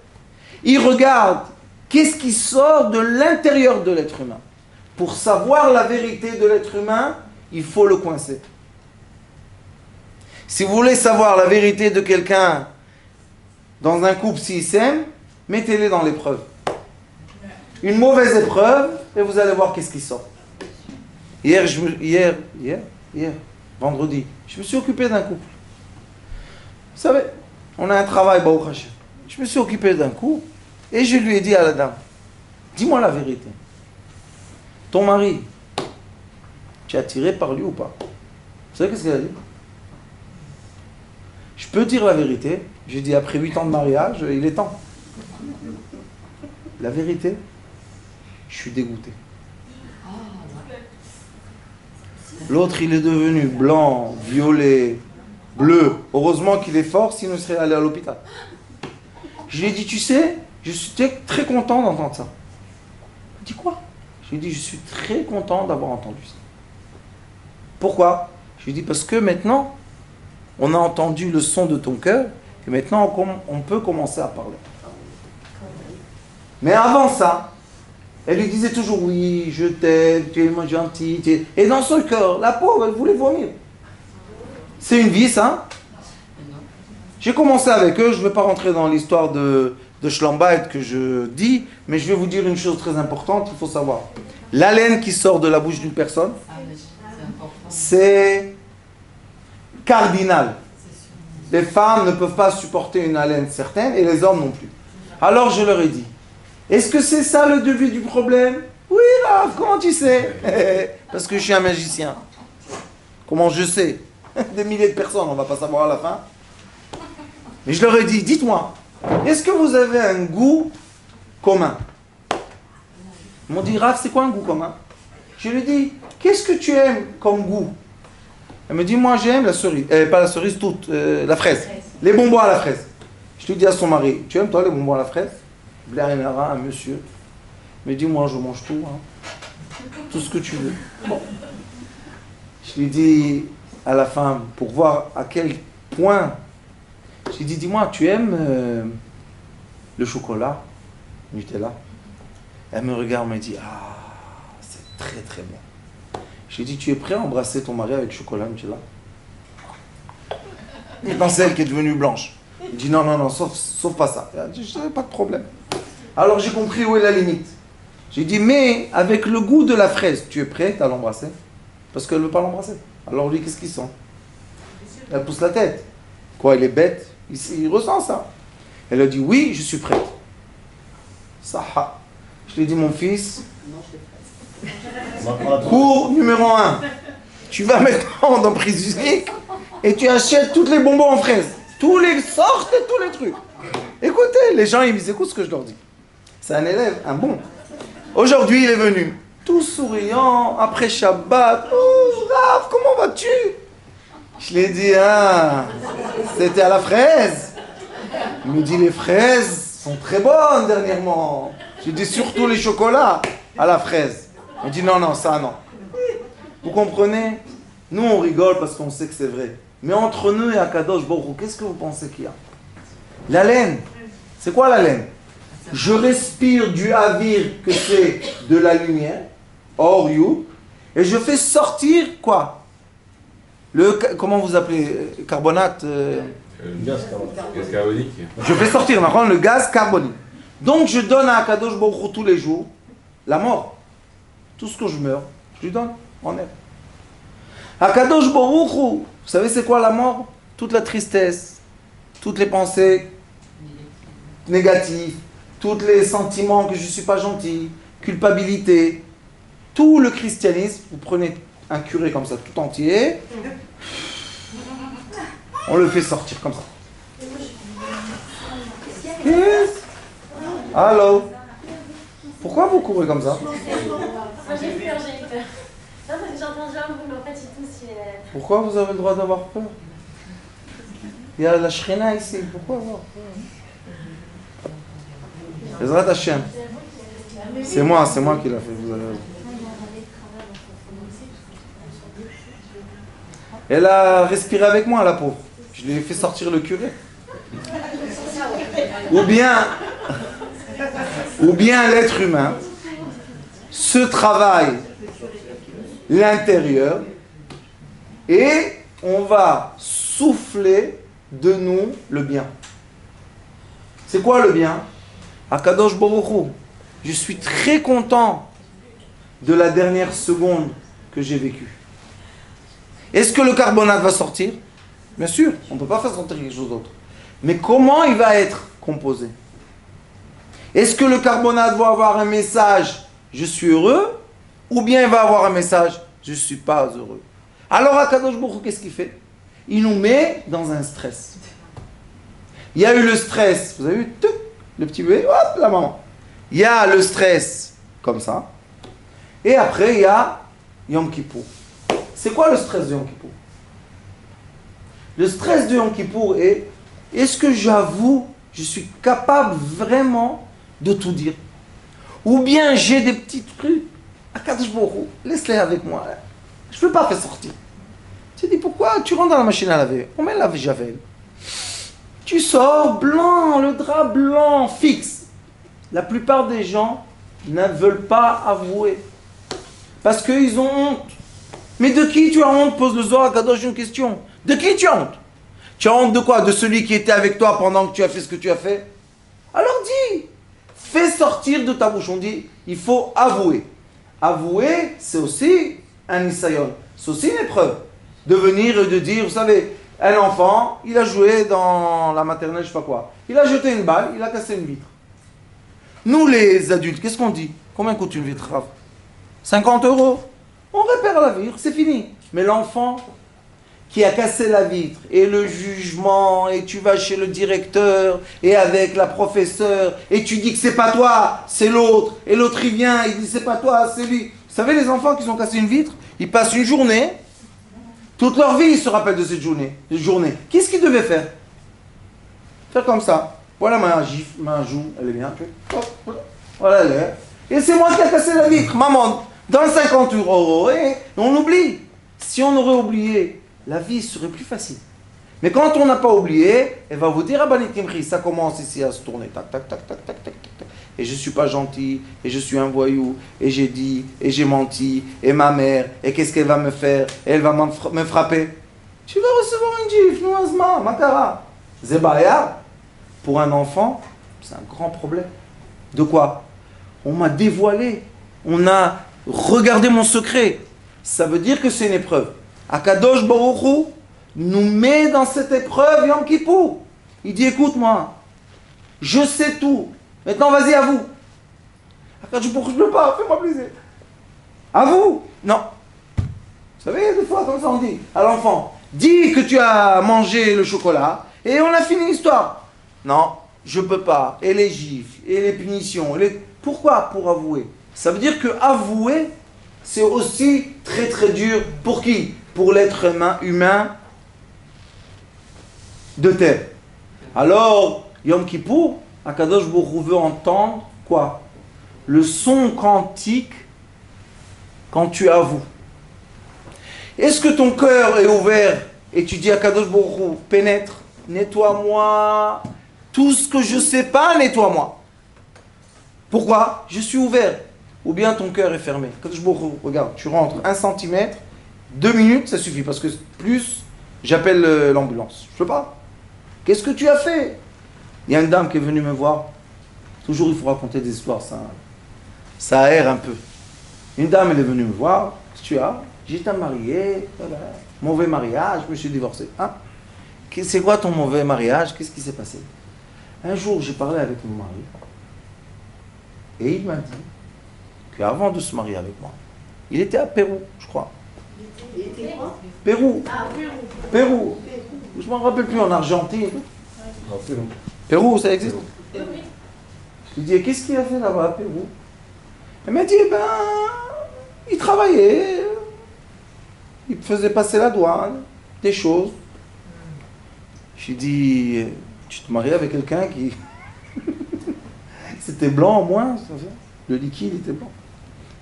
[SPEAKER 1] Il regarde qu'est-ce qui sort de l'intérieur de l'être humain. Pour savoir la vérité de l'être humain, il faut le coincer. Si vous voulez savoir la vérité de quelqu'un dans un couple s'il s'aime, mettez-les dans l'épreuve. Une mauvaise épreuve et vous allez voir qu'est-ce qui sort. Hier, vendredi, je me suis occupé d'un couple. Vous savez, on a un travail, Baruch Hashem. Je me suis occupé d'un couple et je lui ai dit à la dame, dis-moi la vérité. Ton mari, tu es attiré par lui ou pas? Vous savez qu'est-ce qu'elle a dit? Je peux dire la vérité. J'ai dit, après 8 ans de mariage, il est temps. La vérité, je suis dégoûté. L'autre, il est devenu blanc, violet, bleu. Heureusement qu'il est fort, sinon il serait allé à l'hôpital. Je lui ai dit, tu sais, je suis très content d'entendre ça. Il dit quoi? Je lui ai dit, je suis très content d'avoir entendu ça. Pourquoi? Je lui ai dit, parce que maintenant, on a entendu le son de ton cœur, et maintenant on peut commencer à parler. Mais avant ça, elle lui disait toujours, oui, je t'aime, tu es gentil. Et dans son cœur, la pauvre, elle voulait vomir. C'est une vie, ça. J'ai commencé avec eux, je ne vais pas rentrer dans l'histoire de Schlambaït que je dis, mais je vais vous dire une chose très importante, il faut savoir. L'haleine qui sort de la bouche d'une personne, c'est cardinal. Les femmes ne peuvent pas supporter une haleine certaine et les hommes non plus. Alors je leur ai dit, est-ce que c'est ça le début du problème? Oui, là, comment tu sais? Parce que je suis un magicien. Comment je sais? Des milliers de personnes, on ne va pas savoir à la fin. Mais je leur ai dit, dites-moi, est-ce que vous avez un goût commun? Ils m'ont dit, Rav, c'est quoi un goût commun? Je lui ai dit, qu'est-ce que tu aimes comme goût? Elle me dit, moi j'aime la cerise, pas la cerise, toute, la fraise. Les bonbons à la fraise. Je lui dis à son mari, tu aimes toi les bonbons à la fraise? Blair Enara, un monsieur. Il me dit, moi je mange tout, hein. Tout ce que tu veux. Bon. Je lui dis à la femme, pour voir à quel point, je lui dis, dis-moi, tu aimes le chocolat, Nutella? Elle me regarde, me dit, ah, c'est très très bon. Je lui dis, tu es prêt à embrasser ton mari avec chocolat, Nutella? Et dans celle qui est devenue blanche. Il dit, non, non, non, sauf pas ça. Elle dit, je n'avais pas de problème. Alors j'ai compris où est la limite. J'ai dit, mais avec le goût de la fraise, tu es prête à l'embrasser? Parce qu'elle ne veut pas l'embrasser. Alors lui, qu'est-ce qu'il sent? Elle pousse la tête. Quoi, il est bête? Il ressent ça. Elle a dit, oui, je suis prête. Saha. Je lui ai dit, mon fils, cours numéro 1. Tu vas maintenant dans prise unique et tu achètes toutes les bonbons en fraise. Tous les sortes et tous les trucs. Écoutez, les gens, ils écoutent ce que je leur dis. C'est un élève, un bon. Aujourd'hui, il est venu, tout souriant, après Shabbat. Oh, Rav, comment vas-tu? Je lui ai dit, ah, c'était à la fraise. Il me dit, les fraises sont très bonnes dernièrement. Je lui ai dit, surtout les chocolats à la fraise. Il me dit, non, non, ça, non. Vous comprenez? Nous, on rigole parce qu'on sait que c'est vrai. Mais entre nous et Akadosh Baruch Hu, qu'est-ce que vous pensez qu'il y a? La laine. C'est quoi la laine? Je respire du avir que c'est de la lumière, or you, et je fais sortir quoi? Comment vous appelez? Carbonate
[SPEAKER 2] Gaz carbonique.
[SPEAKER 1] Je fais sortir maintenant le gaz carbonique. Donc je donne à Akadosh Baruch Hu tous les jours la mort. Tout ce que je meurs, je lui donne en air. Akadosh Baruch Hu, vous savez c'est quoi la mort? Toute la tristesse, toutes les pensées négatives, tous les sentiments que je ne suis pas gentil, culpabilité, tout le christianisme, vous prenez un curé comme ça tout entier, on le fait sortir comme ça. Yes. Allô? Pourquoi vous courez comme ça?
[SPEAKER 4] J'ai eu peur. Non, parce que j'ai entendu un bruit, mais en fait, c'est tout.
[SPEAKER 1] Pourquoi vous avez le droit d'avoir peur? Il y a la Shrina ici, pourquoi avoir peur? Ezrat Hashem. C'est moi qui l'a fait. Vous avez... Elle a respiré avec moi, la pauvre. Je lui ai fait sortir le curé. Ou bien l'être humain se travaille l'intérieur et on va souffler de nous le bien. C'est quoi le bien? Akadosh Baruch Hu, je suis très content de la dernière seconde que j'ai vécue. Est-ce que le carbonate va sortir? Bien sûr, on ne peut pas faire sortir quelque chose d'autre. Mais comment il va être composé? Est-ce que le carbonate va avoir un message « je suis heureux » ou bien il va avoir un message « je ne suis pas heureux ». Alors Akadosh Baruch Hu, qu'est-ce qu'il fait? Il nous met dans un stress. Il y a eu le stress, vous avez vu, le petit bébé, hop, la maman. Il y a le stress comme ça. Et après, il y a Yom Kippour. C'est quoi le stress de Yom Kippour? Le stress de Yom Kippour est, est-ce que j'avoue, je suis capable vraiment de tout dire? Ou bien j'ai des petits trucs, Akadosh Baruch Hu, laisse-les avec moi. Je ne peux pas faire sortir. Tu dis, pourquoi tu rentres dans la machine à laver? On met la javel. Tu sors blanc, le drap blanc, fixe. La plupart des gens ne veulent pas avouer. Parce qu'ils ont honte. Mais de qui tu as honte? Pose le Zohar Kadosh une question. De qui tu as honte? Tu as honte de quoi? De celui qui était avec toi pendant que tu as fait ce que tu as fait? Alors dis, fais sortir de ta bouche. On dit, il faut avouer. Avouer, c'est aussi un isayon. C'est aussi une épreuve. De venir et de dire, vous savez, un enfant, il a joué dans la maternelle, je sais pas quoi. Il a jeté une balle, il a cassé une vitre. Nous les adultes, qu'est-ce qu'on dit? Combien coûte une vitre, Rav? 50 €. On répare la vitre, c'est fini. Mais l'enfant qui a cassé la vitre, et le jugement, et tu vas chez le directeur, et avec la professeure, et tu dis que c'est pas toi, c'est l'autre, et l'autre il vient, il dit c'est pas toi, c'est lui. Vous savez, les enfants qui ont cassé une vitre, ils passent une journée, toute leur vie ils se rappellent de cette journée. Qu'est-ce qu'ils devaient faire? Faire comme ça. Voilà ma gifle, ma joue, elle est bien. Voilà, elle est. Et c'est moi qui ai cassé la vitre, maman. Dans 50 €, et on oublie. Si on aurait oublié, la vie serait plus facile. Mais quand on n'a pas oublié, elle va vous dire, ah ben ça commence ici à se tourner, tac, tac, tac, tac, tac, tac, tac. Et je ne suis pas gentil, et je suis un voyou, et j'ai dit, et j'ai menti, et ma mère, et qu'est-ce qu'elle va me faire? Elle va me frapper. Tu vas recevoir une gifle, noisement, makara. Zebaya, pour un enfant, c'est un grand problème. De quoi? On m'a dévoilé, on a regardé mon secret. Ça veut dire que c'est une épreuve. Akadosh Baruch Hu nous met dans cette épreuve Yom Kippour. Il dit, écoute-moi, je sais tout. Maintenant, vas-y, à vous. Akadosh Baruch Hu, je ne peux pas, fais-moi plaisir. À vous. Non. Vous savez, des fois, comme ça, on dit à l'enfant, dis que tu as mangé le chocolat et on a fini l'histoire. Non, je ne peux pas. Et les gifles, et les punitions. Pourquoi? Pour avouer. Ça veut dire que avouer, c'est aussi très très dur. Pour qui? Pour l'être humain de terre. Alors, Yom Kippour, Akadosh Baruch Hu veut entendre quoi? Le son quantique quand tu avoues. Est-ce que ton cœur est ouvert et tu dis à Akadosh Baruch Hu, pénètre, nettoie-moi, tout ce que je ne sais pas, nettoie-moi. Pourquoi? Je suis ouvert. Ou bien ton cœur est fermé. Akadosh Baruch Hu, regarde, tu rentres 1 centimètre, 2 minutes, ça suffit, parce que plus, j'appelle l'ambulance. Je peux pas. Qu'est-ce que tu as fait? Il y a une dame qui est venue me voir. Toujours, il faut raconter des histoires, ça aère un peu. Une dame, elle est venue me voir. Qu'est-ce que tu as? J'étais marié, voilà. Mauvais mariage, je me suis divorcé. Hein? C'est quoi ton mauvais mariage? Qu'est-ce qui s'est passé? Un jour, j'ai parlé avec mon mari. Et il m'a dit qu'avant de se marier avec moi, il était à Pérou, je crois.
[SPEAKER 3] Il était quoi?
[SPEAKER 1] Pérou.
[SPEAKER 3] Ah, Pérou.
[SPEAKER 1] Pérou. Je ne me rappelle plus, en Argentine.
[SPEAKER 2] Non, c'est long.
[SPEAKER 1] Pérou, ça existe.
[SPEAKER 4] Oui.
[SPEAKER 1] Je lui dis, qu'est-ce qu'il a fait là-bas à Pérou? Elle m'a dit, eh ben, il travaillait, il faisait passer la douane, des choses. Je lui dis, tu te maries avec quelqu'un qui... C'était blanc au moins, ça fait. Le liquide était blanc.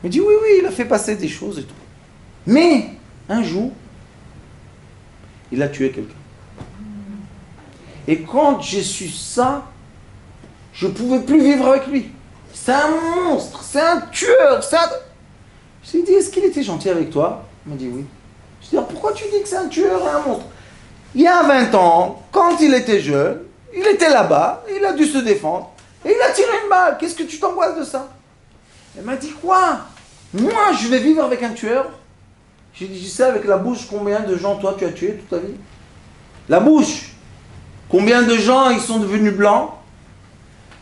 [SPEAKER 1] Il me dit, oui, il a fait passer des choses et tout. Mais, un jour, il a tué quelqu'un. Et quand j'ai su ça, je ne pouvais plus vivre avec lui. C'est un monstre, c'est un tueur, c'est un... Je lui ai dit, est-ce qu'il était gentil avec toi? Il m'a dit oui. Je lui ai dit, pourquoi tu dis que c'est un tueur et un monstre? Il y a 20 ans, quand il était jeune, il était là-bas, il a dû se défendre, et il a tiré une balle. Qu'est-ce que tu t'angoisses de ça? Elle m'a dit, quoi? Moi, je vais vivre avec un tueur? J'ai dit, je sais avec la bouche combien de gens, toi, tu as tué toute ta vie? La bouche. Combien de gens, ils sont devenus blancs?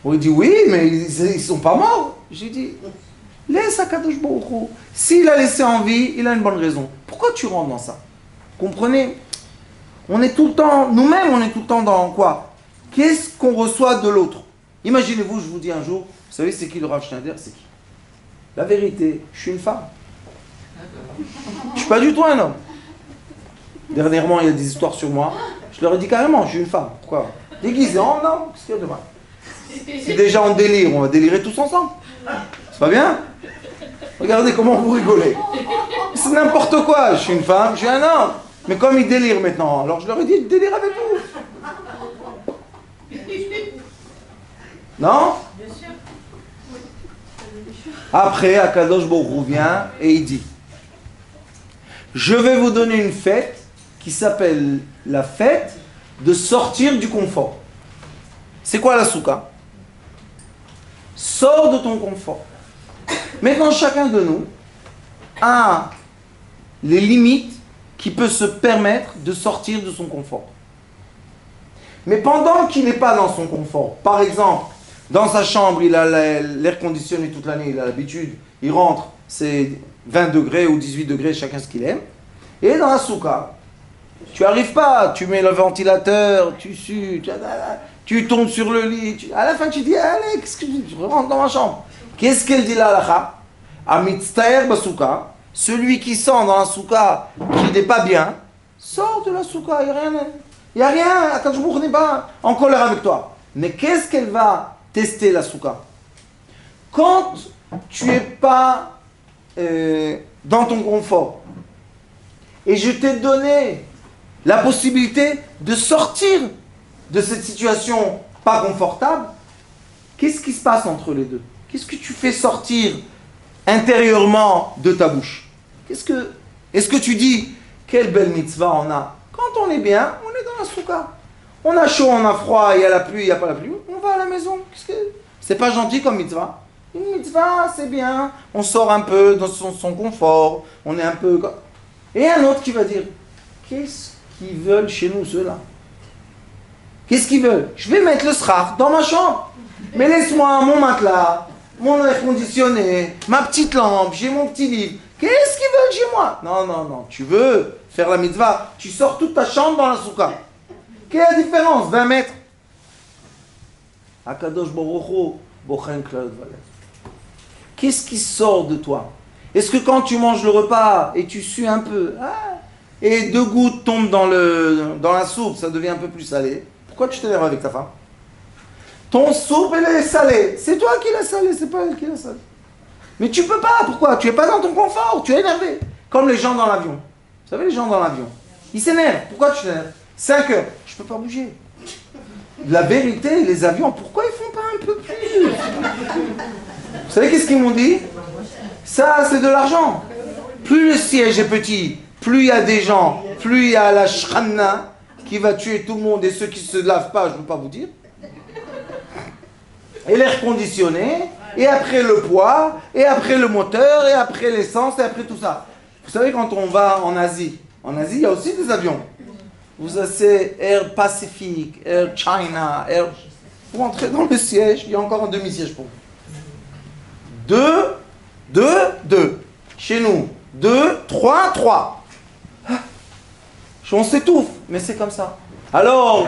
[SPEAKER 1] On lui dit, oui, mais ils sont pas morts. J'ai dit, laisse Akadosh Baruch Hu. S'il a laissé en vie, il a une bonne raison. Pourquoi tu rentres dans ça? Comprenez? On est tout le temps, nous-mêmes, on est tout le temps dans quoi? Qu'est-ce qu'on reçoit de l'autre? Imaginez-vous, je vous dis un jour, vous savez c'est qui le Rav Schneider? C'est qui? La vérité, je suis une femme. Je suis pas du tout un homme. Dernièrement, il y a des histoires sur moi. Je leur ai dit carrément, je suis une femme. Pourquoi? Déguisé en homme, qu'est-ce qu'il y a de mal? Si déjà on délire, on va délirer tous ensemble. C'est pas bien? Regardez comment vous rigolez. C'est n'importe quoi, je suis une femme, je suis un homme. Mais comme ils délirent maintenant, alors je leur ai dit, délire avec vous. Non?
[SPEAKER 3] Bien sûr.
[SPEAKER 1] Après, Akadosh Baruch Hu vient et il dit, je vais vous donner une fête qui s'appelle la fête de sortir du confort. C'est quoi la souka? Sors de ton confort. Maintenant, chacun de nous a les limites qui peut se permettre de sortir de son confort. Mais pendant qu'il n'est pas dans son confort, par exemple, dans sa chambre, il a l'air conditionné toute l'année, il a l'habitude, il rentre, c'est 20 degrés ou 18 degrés, chacun ce qu'il aime. Et dans la souka, tu n'arrives pas, tu mets le ventilateur, tu sues, tu tombes sur le lit, à la fin tu dis, allez, qu'est-ce que je rentre dans ma chambre. Qu'est-ce qu'elle dit là, la Amitztaer basouka, celui qui sent dans la souka qui n'est pas bien, sort de la souka, il n'y a rien, Akadosh Baruch Hu n'est pas en colère avec toi. Mais qu'est-ce qu'elle va tester la souka? Quand tu n'es pas dans ton confort, et je t'ai donné la possibilité de sortir de cette situation pas confortable, qu'est-ce qui se passe entre les deux? Qu'est-ce que tu fais sortir intérieurement de ta bouche? Est-ce que tu dis, quelle belle mitzvah on a? Quand on est bien, on est dans la souka. On a chaud, on a froid, il y a la pluie, il n'y a pas la pluie, on va à la maison. C'est pas gentil comme mitzvah. Une mitzvah, c'est bien, on sort un peu dans son confort, on est un peu... Et un autre qui va dire, qu'est-ce qu'ils veulent chez nous, ceux-là? Qu'est-ce qu'ils veulent? Je vais mettre le srach dans ma chambre. Mais laisse-moi mon matelas, mon air conditionné, ma petite lampe, j'ai mon petit livre. Qu'est-ce qu'ils veulent chez moi? Non. Tu veux faire la mitzvah, tu sors toute ta chambre dans la souka. Quelle est la différence? 20 mètres. Akadosh Baruch Hu, bochen klal valev. Qu'est-ce qui sort de toi? Est-ce que quand tu manges le repas et tu sues un peu, et 2 gouttes tombent dans la soupe, ça devient un peu plus salé, pourquoi tu t'énerves avec ta femme? Ton soupe, elle est salée. C'est toi qui l'as salée, c'est pas elle qui l'a salée. Mais tu peux pas, pourquoi? Tu es pas dans ton confort, tu es énervé. Comme les gens dans l'avion. Vous savez, les gens dans l'avion, ils s'énervent. Pourquoi tu t'énerves? 5 heures, je peux pas bouger. La vérité, les avions, pourquoi ils font pas un peu plus? Vous savez qu'est-ce qu'ils m'ont dit? Ça, c'est de l'argent. Plus le siège est petit, plus il y a des gens, plus il y a la shranna qui va tuer tout le monde et ceux qui se lavent pas, je ne peux pas vous dire. Et l'air conditionné, et après le poids, et après le moteur, et après l'essence, et après tout ça. Vous savez, quand on va en Asie, il y a aussi des avions. Vous avez Air Pacific, Air China, Air... Vous rentrez dans le siège, il y a encore un demi-siège pour vous. 2, 2, 2. Chez nous, 2, 3, 3. On s'étouffe, mais c'est comme ça. Alors,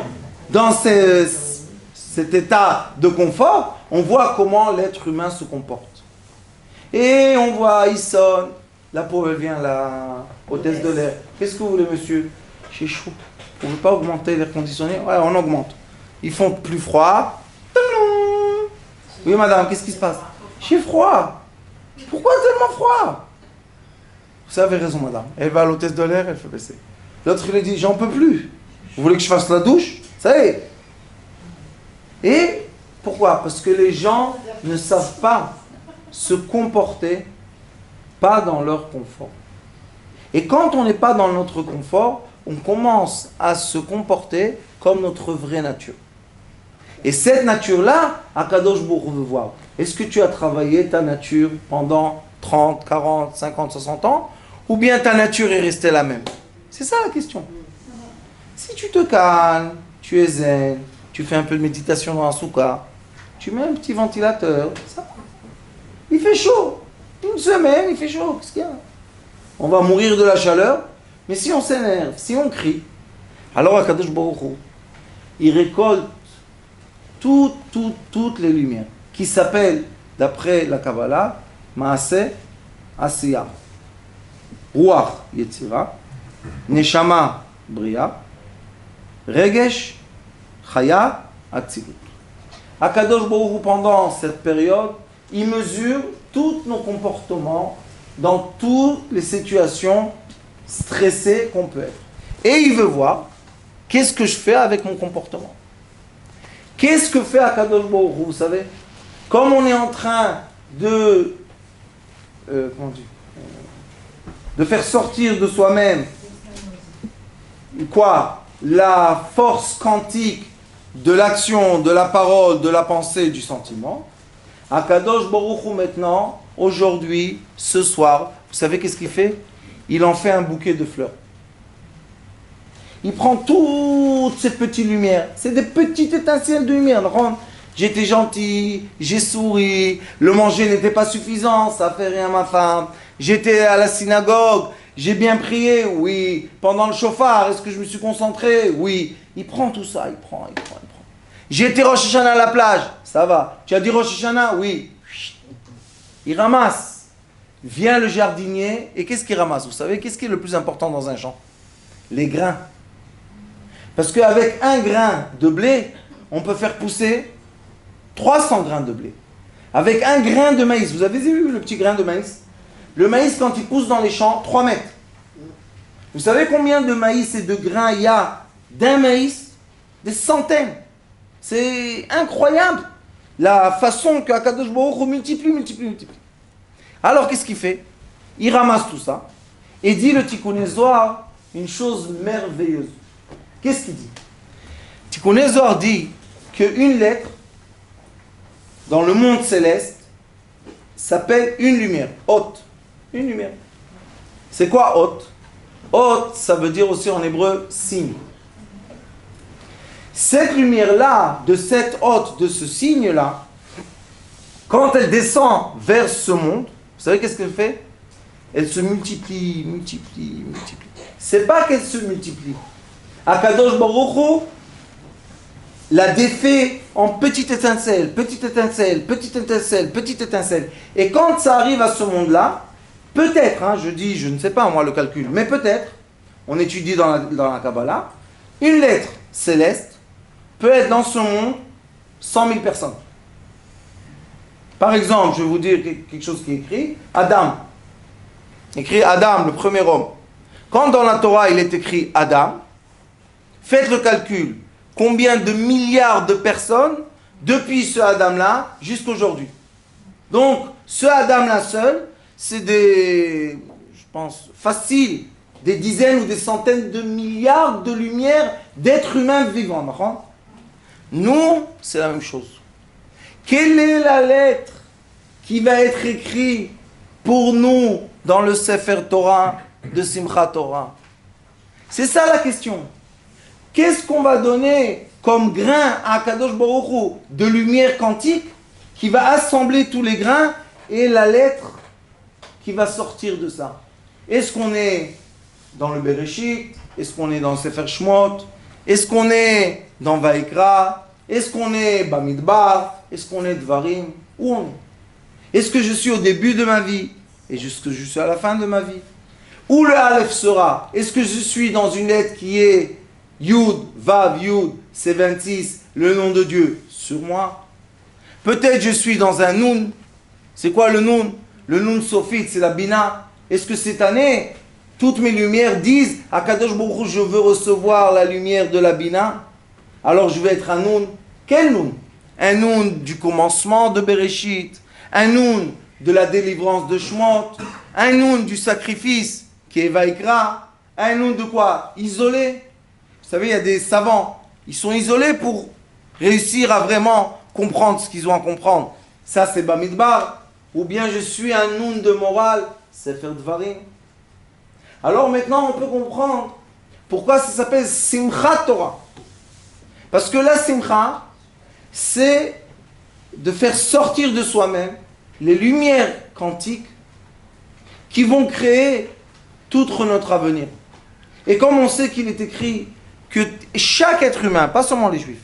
[SPEAKER 1] dans cet état de confort, on voit comment l'être humain se comporte. Et on voit, il sonne, la pauvre elle vient, la hôtesse de l'air. Qu'est-ce que vous voulez, monsieur? J'ai chaud. Vous ne pouvez pas augmenter l'air conditionné? Ouais, on augmente. Ils font plus froid. Oui, madame, qu'est-ce qui se passe? J'ai froid. Pourquoi tellement froid? Vous avez raison, madame. Elle va à l'hôtesse de l'air, elle fait baisser. L'autre, il lui dit, j'en peux plus. Vous voulez que je fasse la douche? Ça y est. Et pourquoi? Parce que les gens ne savent pas se comporter pas dans leur confort. Et quand on n'est pas dans notre confort, on commence à se comporter comme notre vraie nature. Et cette nature-là, Akadosh Baruch Hu veut voir. Est-ce que tu as travaillé ta nature pendant 30, 40, 50, 60 ans? Ou bien ta nature est restée la même? C'est ça la question. Si tu te calmes, tu es zen, tu fais un peu de méditation dans un soukha, tu mets un petit ventilateur, ça va. Il fait chaud. Une semaine, il fait chaud. Qu'est-ce qu'il y a? On va mourir de la chaleur. Mais si on s'énerve, si on crie, alors Akadosh Baruch Hu, il récolte toutes les lumières, qui s'appellent, d'après la Kabbalah, Maaseh Asiya, Ruach Yetzira, Neshama Bria, Regesh Chaya Atzilut. Akadosh Baruch Hu, pendant cette période, il mesure tous nos comportements dans toutes les situations stressées qu'on peut être. Et il veut voir qu'est-ce que je fais avec mon comportement. Qu'est-ce que fait Akadosh Baruch Hu, vous savez? Comme on est en train de faire sortir de soi-même quoi? La force quantique de l'action, de la parole, de la pensée, du sentiment. Akadosh Baruch Hu maintenant, aujourd'hui, ce soir, vous savez qu'est-ce qu'il fait? Il en fait un bouquet de fleurs. Il prend toutes ces petites lumières. C'est des petites étincelles de lumière. J'étais gentil, j'ai souri, le manger n'était pas suffisant, ça fait rien à ma femme. J'étais à la synagogue, j'ai bien prié, oui. Pendant le chauffard, est-ce que je me suis concentré? Oui. Il prend tout ça, il prend. J'ai été Rosh Hashanah à la plage, ça va. Tu as dit Rosh Hashanah? Oui. Il ramasse. Vient le jardinier, et qu'est-ce qu'il ramasse? Vous savez, qu'est-ce qui est le plus important dans un champ? Les grains. Parce qu'avec un grain de blé, on peut faire pousser 300 grains de blé. Avec un grain de maïs, vous avez vu le petit grain de maïs? Le maïs, quand il pousse dans les champs, 3 mètres. Vous savez combien de maïs et de grains il y a d'un maïs? Des centaines. C'est incroyable la façon que Akadosh Baruch Hu multiplie. Alors qu'est-ce qu'il fait? Il ramasse tout ça et dit le Tikkun Zohar une chose merveilleuse. Qu'est-ce qu'il dit? Tikkun Zohar dit qu'une lettre dans le monde céleste s'appelle une lumière. Hot. Une lumière. C'est quoi hot? Hot, ça veut dire aussi en hébreu signe. Cette lumière-là, de cette hôte, de ce signe-là, quand elle descend vers ce monde, vous savez qu'est-ce qu'elle fait? Elle se multiplie. C'est pas qu'elle se multiplie. Akadosh Baruch Hu la défait en petite étincelle. Et quand ça arrive à ce monde-là, peut-être, je ne sais pas moi le calcul, mais peut-être, on étudie dans la Kabbalah, une lettre céleste peut être dans ce monde 100 000 personnes. Par exemple, je vais vous dire quelque chose qui est écrit, Adam. Écrit Adam, le premier homme. Quand dans la Torah il est écrit Adam, faites le calcul. Combien de milliards de personnes depuis ce Adam-là jusqu'à aujourd'hui. Donc, ce Adam-là seul, c'est je pense, facile, des dizaines ou des centaines de milliards de lumières d'êtres humains vivants. Nous, c'est la même chose. Quelle est la lettre qui va être écrite pour nous dans le Sefer Torah de Simchat Torah? C'est ça la question. Qu'est-ce qu'on va donner comme grain à Kadosh Baruch Hu de lumière quantique qui va assembler tous les grains est la lettre qui va sortir de ça? Est-ce qu'on est dans le Bereshit? Est-ce qu'on est dans le Sefer Shmot? Est-ce qu'on est dans Vaikra? Est-ce qu'on est Bamidbar? Est-ce qu'on est Dvarim? Où on est? Est-ce que je suis au début de ma vie et jusque je suis à la fin de ma vie? Où le Aleph sera? Est-ce que je suis dans une lettre qui est Yud, Vav, Yud, c'est 26, le nom de Dieu sur moi? Peut-être je suis dans un Nun. C'est quoi le Nun? Le Nun Sophite, c'est la Bina. Est-ce que cette année, toutes mes lumières disent à Kadosh Baruch Hu, je veux recevoir la lumière de la Bina? Alors je vais être un Nun. Quel Nun? Un Nun du commencement de Bereshit, un Nun de la délivrance de Shmot, un Nun du sacrifice qui est Vaikra, un Nun de quoi? Isolé. Vous savez, il y a des savants, ils sont isolés pour réussir à vraiment comprendre ce qu'ils ont à comprendre. Ça, c'est Bamidbar. Ou bien je suis un Nun de morale, Sefer Dvarim. Alors maintenant, on peut comprendre pourquoi ça s'appelle Simchat Torah. Parce que la Simcha, c'est de faire sortir de soi-même les lumières quantiques qui vont créer tout notre avenir. Et comme on sait qu'il est écrit que chaque être humain, pas seulement les juifs,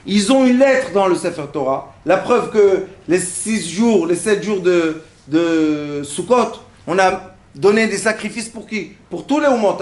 [SPEAKER 1] ils ont une lettre dans le Sefer Torah, la preuve que les 7 jours de Sukkot, on a donné des sacrifices pour qui? Pour tous les Umot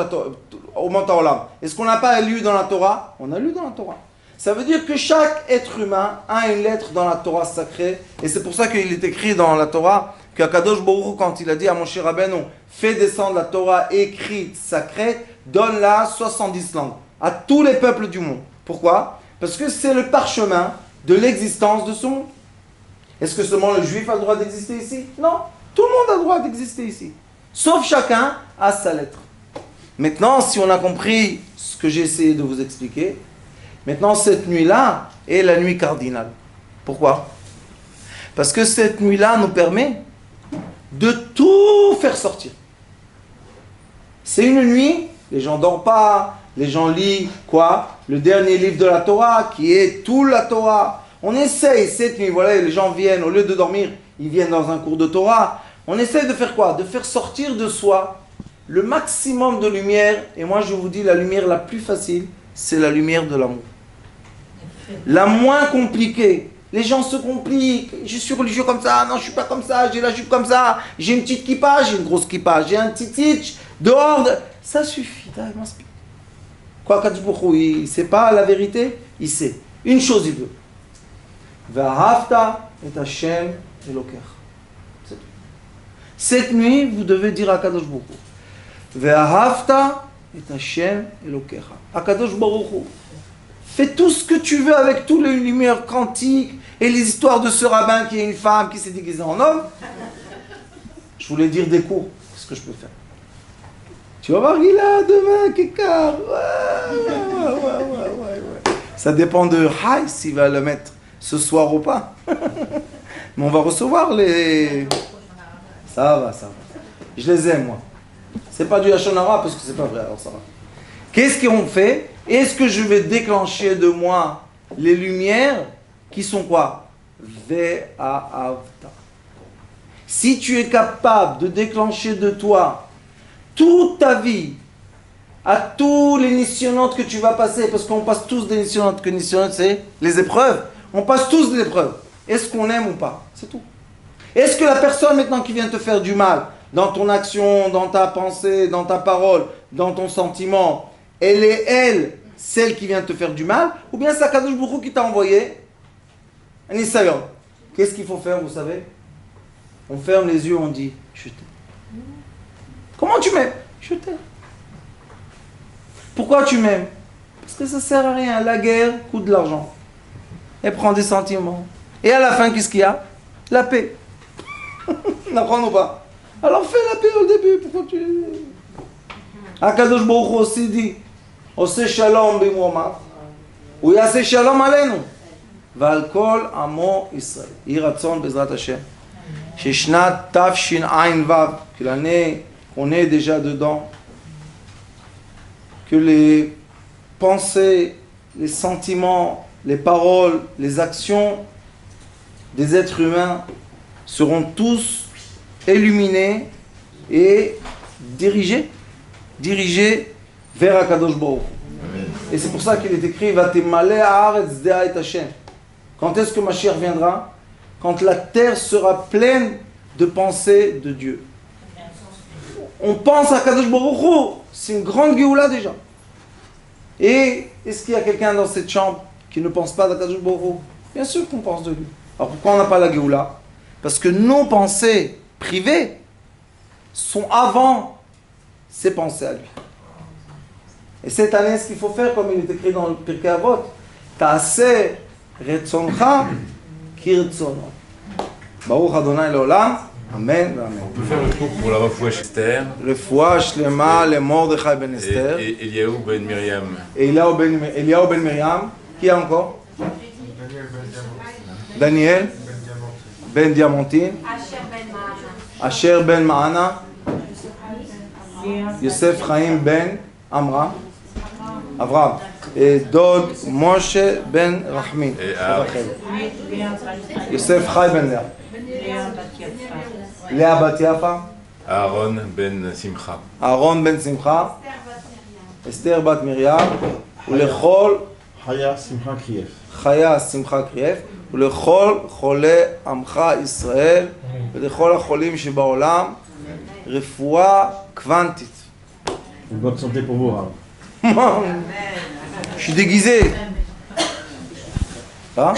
[SPEAKER 1] Haolam. Est-ce qu'on n'a pas lu dans la Torah? On a lu dans la Torah. Ça veut dire que chaque être humain a une lettre dans la Torah sacrée, et c'est pour ça qu'il est écrit dans la Torah qu'Akadosh Baruch Hu, quand il a dit à Moshe Rabbeinu, fais descendre la Torah écrite, sacrée, donne-la 70 langues, à tous les peuples du monde. Pourquoi? Parce que c'est le parchemin de l'existence de ce monde. Est-ce que seulement le juif a le droit d'exister ici? Non, tout le monde a le droit d'exister ici. Sauf chacun a sa lettre. Maintenant, si on a compris ce que j'ai essayé de vous expliquer, maintenant cette nuit-là est la nuit cardinale. Pourquoi? Parce que cette nuit-là nous permet de tout faire sortir. C'est une nuit, les gens ne dorment pas, les gens lisent quoi? Le dernier livre de la Torah, qui est tout la Torah. On essaye cette nuit, voilà, les gens viennent, au lieu de dormir, ils viennent dans un cours de Torah. On essaie de faire quoi? De faire sortir de soi le maximum de lumière. Et moi je vous dis, la lumière la plus facile, c'est la lumière de l'amour. La moins compliquée. Les gens se compliquent. Je suis religieux comme ça, non je suis pas comme ça, j'ai la jupe comme ça, j'ai une petite kippa, j'ai une grosse kippa, j'ai un petit titch, dehors. Ça suffit. Quoi, Kadosh Baruch Hu, il ne sait pas la vérité? Il sait. Une chose il veut. V'ahavta et Hashem Elokecha. Cette nuit, vous devez dire à Kadosh Baruch Hu, V'ahavta et Hashem Elokecha. À Kadosh Baruch Hu, fais tout ce que tu veux avec toutes les lumières quantiques et les histoires de ce rabbin qui est une femme qui s'est déguisée en homme. Je voulais dire des cours. Qu'est-ce que je peux faire? Tu vas voir Gila demain, Kekar. Ouais. Ça dépend de Haï s'il va le mettre ce soir ou pas. Mais on va recevoir les... Ça va. Je les aime, moi. C'est pas du Lachon Hara parce que c'est pas vrai, alors ça va. Qu'est-ce qu'on fait? Est-ce que je vais déclencher de moi les lumières qui sont quoi? Ve'ahavta. Si tu es capable de déclencher de toi toute ta vie, à tous les nissionnantes que tu vas passer, parce qu'on passe tous des nissionnantes, que nissionnantes c'est les épreuves, on passe tous des épreuves. Est-ce qu'on aime ou pas? C'est tout. Est-ce que la personne maintenant qui vient te faire du mal, dans ton action, dans ta pensée, dans ta parole, dans ton sentiment, elle est celle qui vient te faire du mal, ou bien c'est Akadosh Baruch Hu qui t'a envoyé un Isaïon? Qu'est-ce qu'il faut faire, vous savez? On ferme les yeux, on dit, je t'aime. Comment tu m'aimes? Je t'aime. Pourquoi tu m'aimes? Parce que ça ne sert à rien. La guerre coûte de l'argent. Elle prend des sentiments. Et à la fin, qu'est-ce qu'il y a? La paix. N'apprends ou pas? Alors fais la paix au début. Pourquoi tu... Akadosh Baruch Hu aussi dit, Ose shalom b'momav, ou yase shalom alenu, ועל כל עמו ישראל. יהי רצון בעזרת השם, ששנת תשע"ו, que l'année on est déjà dedans, que les pensées, les sentiments, les paroles, les actions des êtres humains seront tous illuminés et dirigés vers Akadosh Baruch Hu. Et c'est pour ça qu'il est écrit Vatemale haaretz de'at Hashem. Quand est-ce que Mashiach viendra? Quand la terre sera pleine de pensées de Dieu. On pense à Kadosh Baruch Hu, c'est une grande Géoula déjà. Et est-ce qu'il y a quelqu'un dans cette chambre qui ne pense pas à Kadosh Baruch Hu? Bien sûr qu'on pense de lui. Alors pourquoi on n'a pas la Géoula? Parce que nos pensées privées sont avant ses pensées à lui. Et cette année, ce qu'il faut faire, comme il est écrit dans le Pirkei Avot, Ta'aseh retzoncha kirtzono. Baruch Adonai Leolam. Amen. Amen.
[SPEAKER 2] On peut faire le tour pour la refoua chez Esther.
[SPEAKER 1] Refoua shlema le Mordechai ben Esther.
[SPEAKER 2] Et Eliaou ben Myriam.
[SPEAKER 1] Et Eliaou ben Myriam. Qui a encore? Daniel ben Diamantine. Asher ben Maana. Yosef Chaim ben Amram. Avraham. Et Dod Moshe ben Rachmin.
[SPEAKER 2] Et
[SPEAKER 1] Yosef Chaim ben Léa. Léa bat Yafa.
[SPEAKER 2] Aaron ben Simcha.
[SPEAKER 1] Aaron ben Simcha. Esther bat Miriam. ולכל
[SPEAKER 5] חיה שמחה קריאף.
[SPEAKER 1] חיה שמחה קריאף, ולכל חולי עמך ישראל, ולכל החולים שבעולם, רפואה קוונטית.
[SPEAKER 5] Une bonne santé pour vous, Rav.
[SPEAKER 1] Je suis déguisé. Hein?